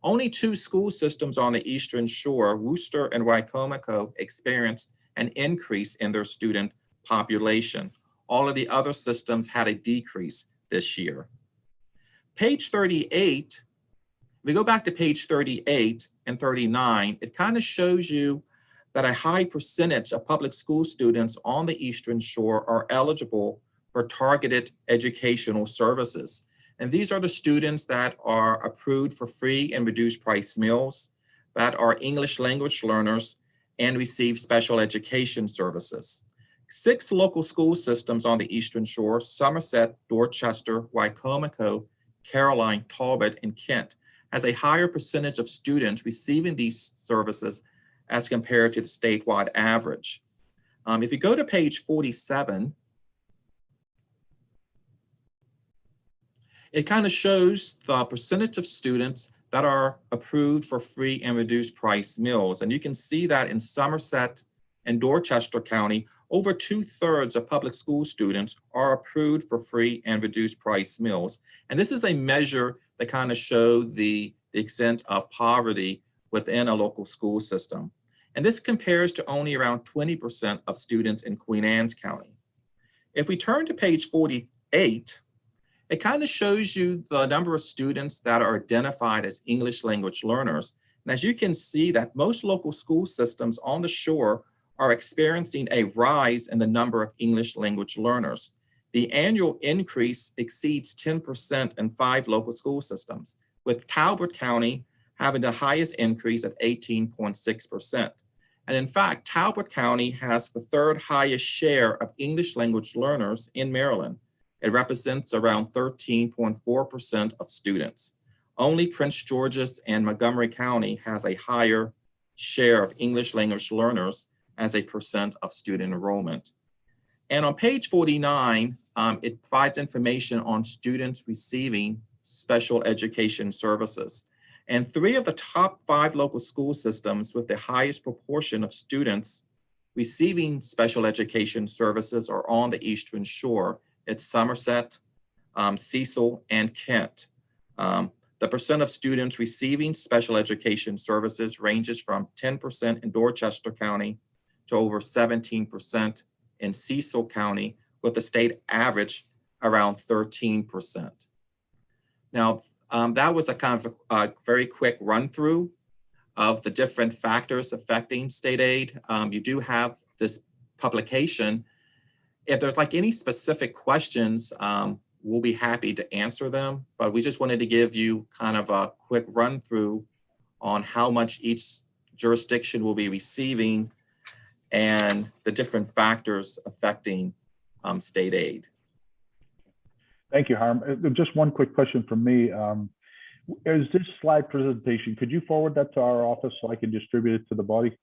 Only 2 school systems on the Eastern Shore, Worcester and Wicomico, experienced an increase in their student population. All of the other systems had a decrease this year. Page 38, if we go back to page 38 and 39, it kind of shows you that a high percentage of public school students on the Eastern Shore are eligible for targeted educational services. And these are the students that are approved for free and reduced price meals, that are English language learners, and receive special education services. 6 local school systems on the Eastern Shore, Somerset, Dorchester, Wicomico, Caroline, Talbot, and Kent, has a higher percentage of students receiving these services as compared to the statewide average. If you go to page 47, it kind of shows the percentage of students that are approved for free and reduced price meals. And you can see that in Somerset and Dorchester County, over 2/3 of public school students are approved for free and reduced price meals. And this is a measure that kind of show the extent of poverty within a local school system. And this compares to only around 20% of students in Queen Anne's County. If we turn to page 48, it kind of shows you the number of students that are identified as English language learners. And as you can see that most local school systems on the shore are experiencing a rise in the number of English language learners. The annual increase exceeds 10% in 5 local school systems, with Talbot County having the highest increase at 18.6%. And in fact, Talbot County has the 3rd highest share of English language learners in Maryland. It represents around 13.4% of students. Only Prince George's and Montgomery County has a higher share of English language learners as a percent of student enrollment. And on page 49, it provides information on students receiving special education services. And 3 of the top 5 local school systems with the highest proportion of students receiving special education services are on the Eastern Shore. It's Somerset, Cecil, and Kent. The percent of students receiving special education services ranges from 10% in Dorchester County to over 17% in Cecil County, with the state average around 13%. Now, that was a kind of a very quick run through of the different factors affecting state aid. You do have this publication. If there's like any specific questions, we'll be happy to answer them, but we just wanted to give you kind of a quick run through on how much each jurisdiction will be receiving and the different factors affecting state aid. Thank you, Harm. Just one quick question from me. Is this slide presentation, could you forward that to our office so I can distribute it to the body?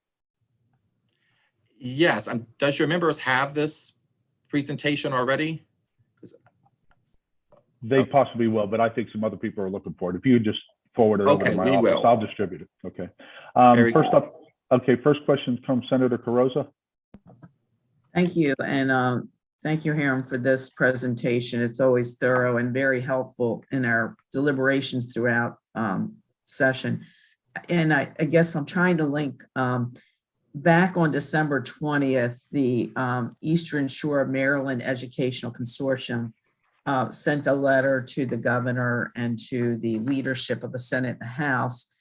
Yes. Does your members have this presentation already? They possibly will, but I think some other people are looking for it. If you would just forward it over to Okay, my we office, will. I'll distribute it. Okay. Very First good. up, okay, first question from Senator Carrozza. Thank you. And thank you, Hiram, for this presentation. It's always thorough and very helpful in our deliberations throughout session. And I guess I'm trying to link back on December 20th, the Eastern Shore of Maryland Educational Consortium sent a letter to the governor and to the leadership of the Senate and the House,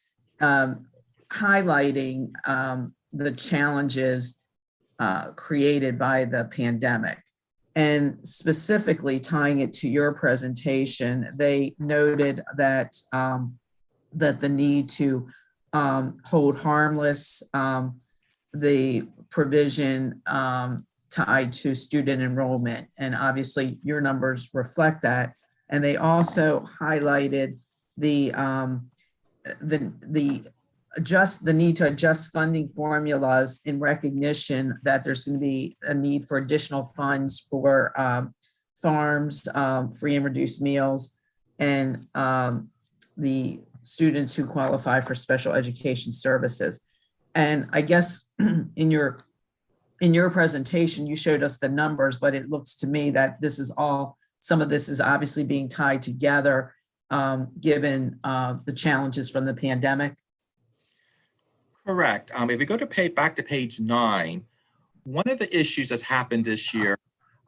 highlighting the challenges created by the pandemic. And specifically tying it to your presentation, they noted that that the need to hold harmless the provision tied to student enrollment. And obviously your numbers reflect that. And they also highlighted the need to adjust funding formulas in recognition that there's going to be a need for additional funds for farms, free and reduced meals, and the students who qualify for special education services. And I guess in your presentation, you showed us the numbers, but it looks to me that this is all, some of this is obviously being tied together given the challenges from the pandemic. Correct. If we go to back to page 9, one of the issues that's happened this year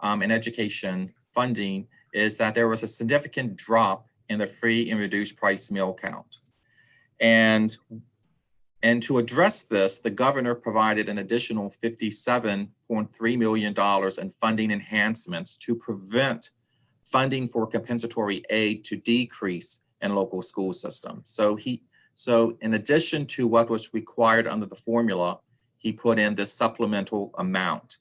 in education funding is that there was a significant drop in the free and reduced price meal count. And to address this, the governor provided an additional $57.3 million in funding enhancements to prevent funding for compensatory aid to decrease in local school systems. So in addition to what was required under the formula, he put in this supplemental amount.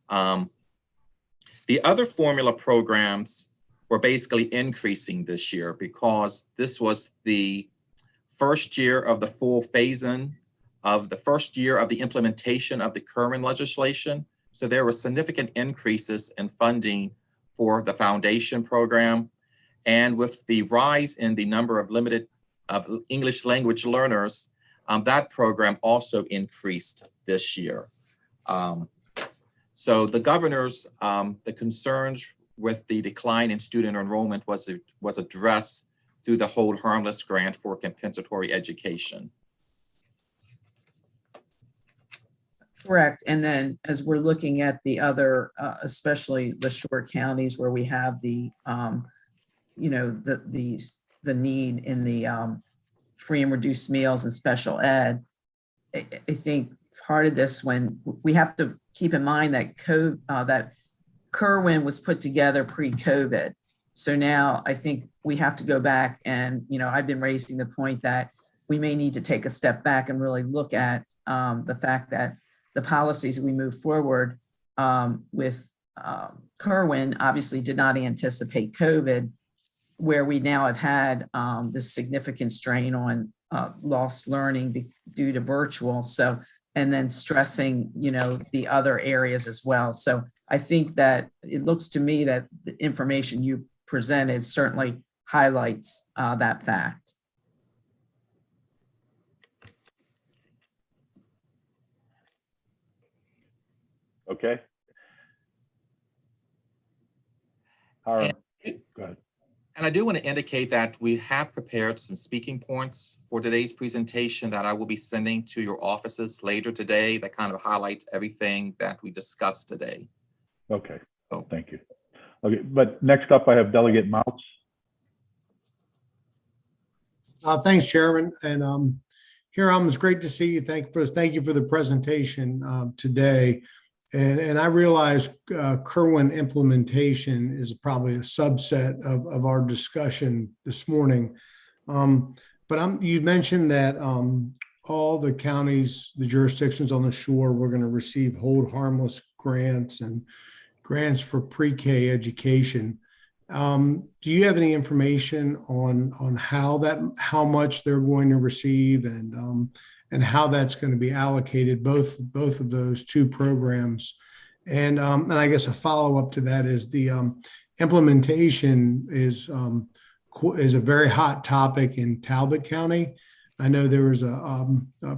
The other formula programs were basically increasing this year because this was the first year of the full phase-in of the first year of the implementation of the current legislation. So there were significant increases in funding for the foundation program. And with the rise in the number of English language learners, that program also increased this year. So the governor's, the concerns with the decline in student enrollment was addressed through the Hold Harmless grant for compensatory education. Correct. And then as we're looking at the other, especially the shore counties where we have the, the need in the free and reduced meals and special ed, I think part of this, when we have to keep in mind that that Kerwin was put together pre-COVID. So now I think we have to go back and, I've been raising the point that we may need to take a step back and really look at the fact that the policies we move forward with Kerwin obviously did not anticipate COVID, where we now have had this significant strain on lost learning due to virtual. So, and then stressing, the other areas as well. So I think that it looks to me that the information you presented certainly highlights that fact. Okay. All right. Go ahead. And I do want to indicate that we have prepared some speaking points for today's presentation that I will be sending to your offices later today that kind of highlights everything that we discussed today. Okay. Oh. Thank you. Okay, but next up I have Delegate Mounts. Thanks, Chairman. And Hiram, it's great to see you. Thank you for the presentation today. And I realize Kerwin implementation is probably a subset of our discussion this morning. But you mentioned that all the counties, the jurisdictions on the shore, we're going to receive hold harmless grants and grants for pre-K education. Do you have any information on how much they're going to receive and how that's going to be allocated, both of those two programs? And I guess a follow-up to that is the implementation is a very hot topic in Talbot County. I know there was a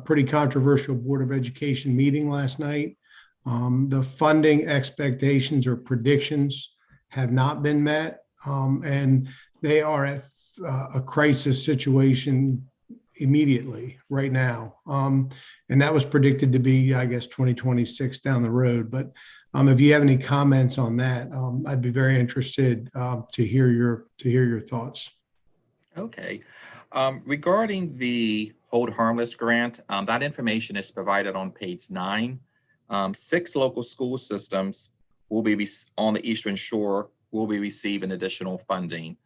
pretty controversial Board of Education meeting last night. The funding expectations or predictions have not been met, and they are at a crisis situation immediately right now. And that was predicted to be, I guess, 2026 down the road. But if you have any comments on that, I'd be very interested to hear your thoughts. Okay. Regarding the Hold Harmless grant, that information is provided on page 9. 6 local school systems will be on the Eastern Shore will be receiving additional funding.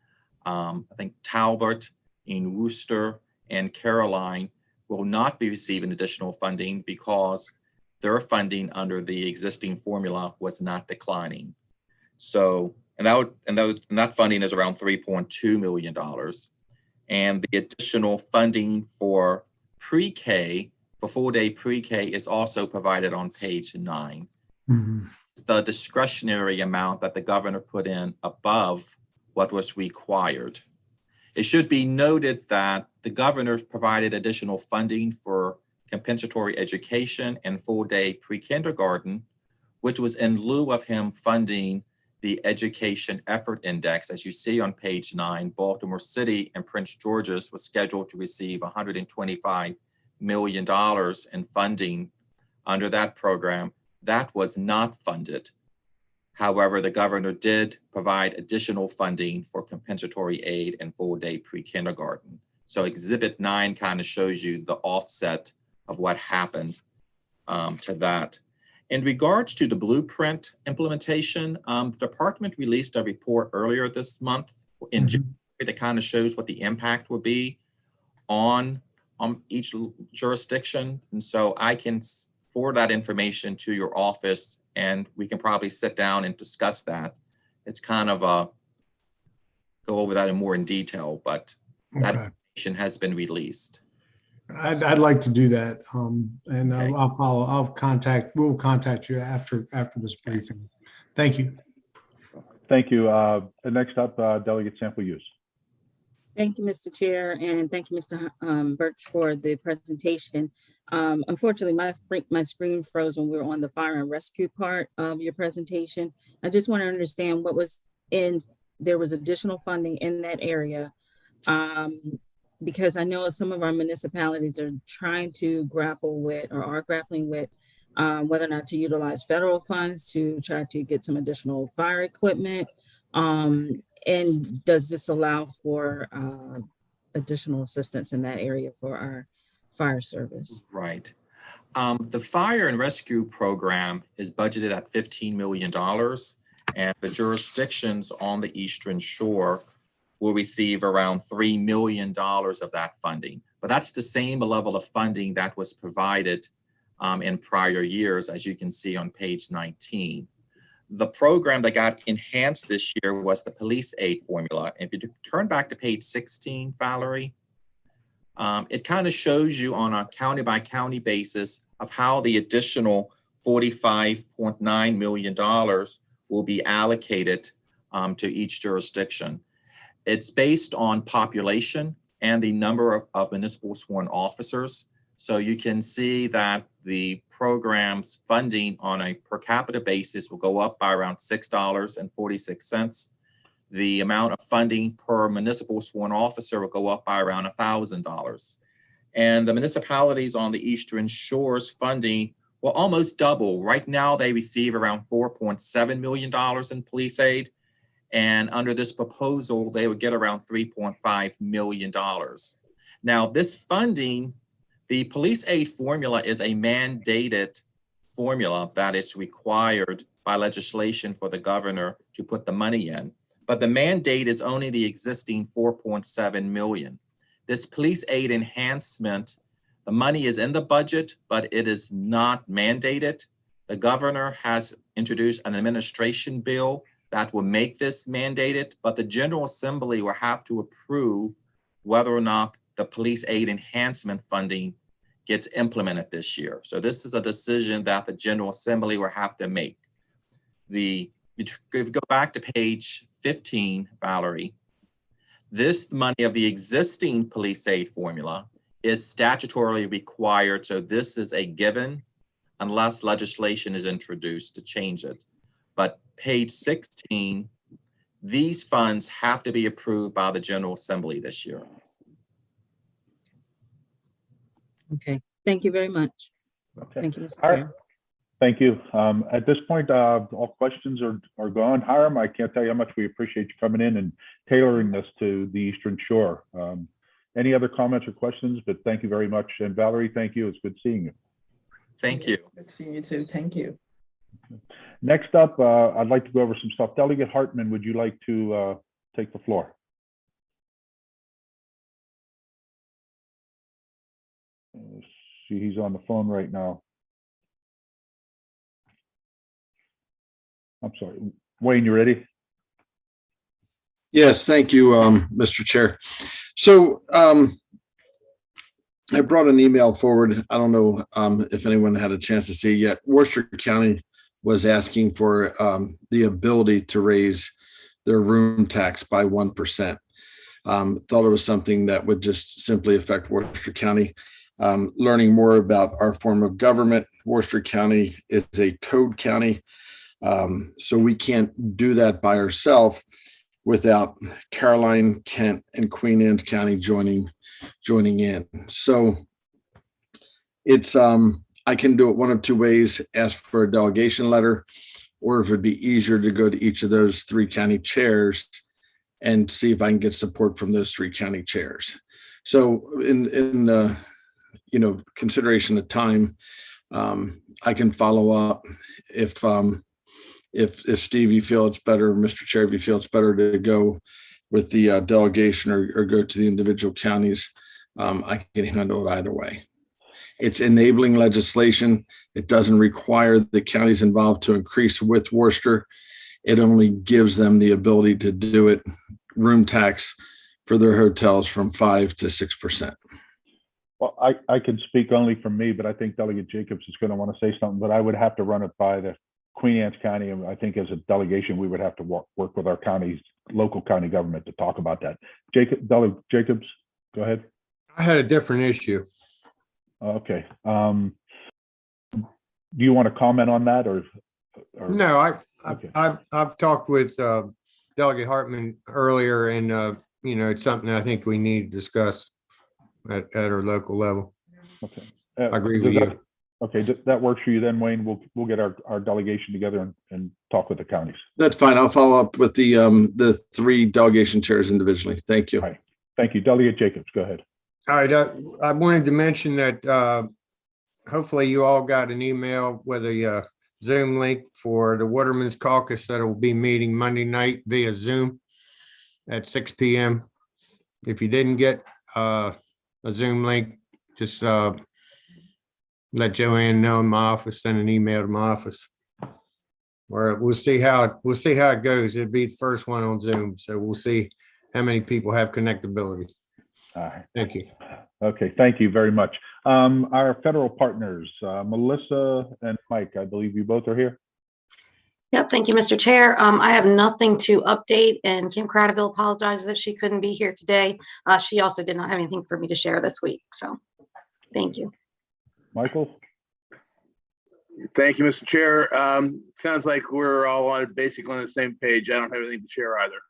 I think Talbot, in Worcester, and Caroline will not be receiving additional funding because their funding under the existing formula was not declining. So, and that funding is around $3.2 million. And the additional funding for pre-K, for full-day pre-K, is also provided on page 9. Mm-hmm. It's the discretionary amount that the governor put in above what was required. It should be noted that the governor provided additional funding for compensatory education and full-day pre-kindergarten, which was in lieu of him funding the Education Effort Index. As you see on page 9, Baltimore City and Prince George's was scheduled to receive $125 million in funding under that program. That was not funded. However, the governor did provide additional funding for compensatory aid and full-day pre-kindergarten. So Exhibit 9 kind of shows you the offset of what happened to that. In regards to the blueprint implementation, the department released a report earlier this month in January that kind of shows what the impact will be on each jurisdiction. And so I can forward that information to your office and we can probably sit down and discuss that. It's kind of go over that more in detail, but that information has been released. I'd like to do that, and Okay. We'll contact you after this briefing. Thank you. Thank you. Next up, Delegate Sample Use. Thank you, Mr. Chair, and thank you, Mr. Birch, for the presentation. Unfortunately, my screen froze when we were on the fire and rescue part of your presentation. I just want to understand what was there was additional funding in that area. Because I know some of our municipalities are trying to grapple with or are grappling with whether or not to utilize federal funds to try to get some additional fire equipment. And does this allow for additional assistance in that area for our fire service? Right. The fire and rescue program is budgeted at $15 million, and the jurisdictions on the Eastern Shore will receive around $3 million of that funding. But that's the same level of funding that was provided in prior years, as you can see on page 19. The program that got enhanced this year was the police aid formula. If you turn back to page 16, Valerie, it kind of shows you on a county by county basis of how the additional $45.9 million will be allocated to each jurisdiction. It's based on population and the number of municipal sworn officers. So you can see that the program's funding on a per capita basis will go up by around $6.46. The amount of funding per municipal sworn officer will go up by around $1,000. And the municipalities on the Eastern Shore's funding will almost double. Right now, they receive around $4.7 million in police aid. And under this proposal, they would get around $3.5 million. Now, this funding, the police aid formula is a mandated formula that is required by legislation for the governor to put the money in. But the mandate is only the existing 4.7 million. This police aid enhancement, the money is in the budget, but it is not mandated. The governor has introduced an administration bill that will make this mandated, but the General Assembly will have to approve whether or not the police aid enhancement funding gets implemented this year. So this is a decision that the General Assembly will have to make. If you go back to page 15, Valerie, this money of the existing police aid formula is statutorily required. So this is a given unless legislation is introduced to change it. But page 16, these funds have to be approved by the General Assembly this year. Okay, thank you very much. Okay. Thank you, Mr. All right. Chair. Thank you. At this point, all questions are gone. Hiram, I can't tell you how much we appreciate you coming in and tailoring this to the Eastern Shore. Any other comments or questions? But thank you very much. And Valerie, thank you. It's good seeing you. Thank you. Good seeing you too. Thank you. Next up, I'd like to go over some stuff. Delegate Hartman, would you like to take the floor? Let's see, he's on the phone right now. I'm sorry. Wayne, you ready? Yes, thank you, Mr. Chair. So I brought an email forward. I don't know if anyone had a chance to see it yet. Worcester County was asking for the ability to raise their room tax by 1%. Thought it was something that would just simply affect Worcester County. Learning more about our form of government, Worcester County is a code county. So we can't do that by ourselves without Caroline, Kent, and Queen Anne's County joining in. So it's I can do it one of two ways: ask for a delegation letter, or if it'd be easier to go to each of those three county chairs and see if I can get support from those three county chairs. So in the consideration of time, I can follow up if Steve, you feel it's better, Mr. Chair, if you feel it's better to go with the delegation or go to the individual counties, I can handle it either way. It's enabling legislation. It doesn't require the counties involved to increase with Worcester. It only gives them the ability to do it, room tax for their hotels from 5 to 6%. Well, I can speak only for me, but I think Delegate Jacobs is going to want to say something, but I would have to run it by the Queen Anne's County, and I think as a delegation, we would have to work with our counties, local county government to talk about that. Delegate Jacobs, go ahead. I had a different issue. Okay. Do you want to comment on that, or? No, Okay. I've talked with Delegate Hartman earlier, and it's something I think we need to discuss at our local level. Okay. I agree with you. Okay, that works for you then, Wayne. We'll get our delegation together and talk with the counties. That's fine. I'll follow up with the three delegation chairs individually. Thank you. All right. Thank you. Delegate Jacobs, go ahead. All right, I wanted to mention that hopefully you all got an email with a Zoom link for the Watermen's Caucus that will be meeting Monday night via Zoom at 6 p.m. If you didn't get a Zoom link, just let Joanne know in my office, send an email to my office. Or we'll see how it goes. It'll be the first one on Zoom, so we'll see how many people have connectability. All right. Thank you. Okay, thank you very much. Our federal partners, Melissa and Mike, I believe you both are here. Yep, thank you, Mr. Chair. I have nothing to update, and Kim Cradaville apologizes that she couldn't be here today. She also did not have anything for me to share this week, so thank you. Michael? Thank you, Mr. Chair. Sounds like we're all basically on the same page. I don't have anything to share either.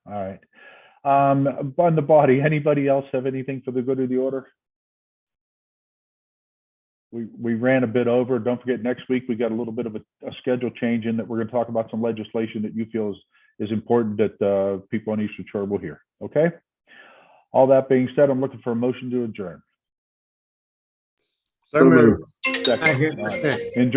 All right. On the body, anybody else have anything for the good of the order? We ran a bit over. Don't forget, next week we got a little bit of a schedule change in that we're going to talk about some legislation that you feel is important that people on Eastern Shore will hear. Okay. All that being said, I'm looking for a motion to adjourn. So moved. Second. Second. All right. Enjoy.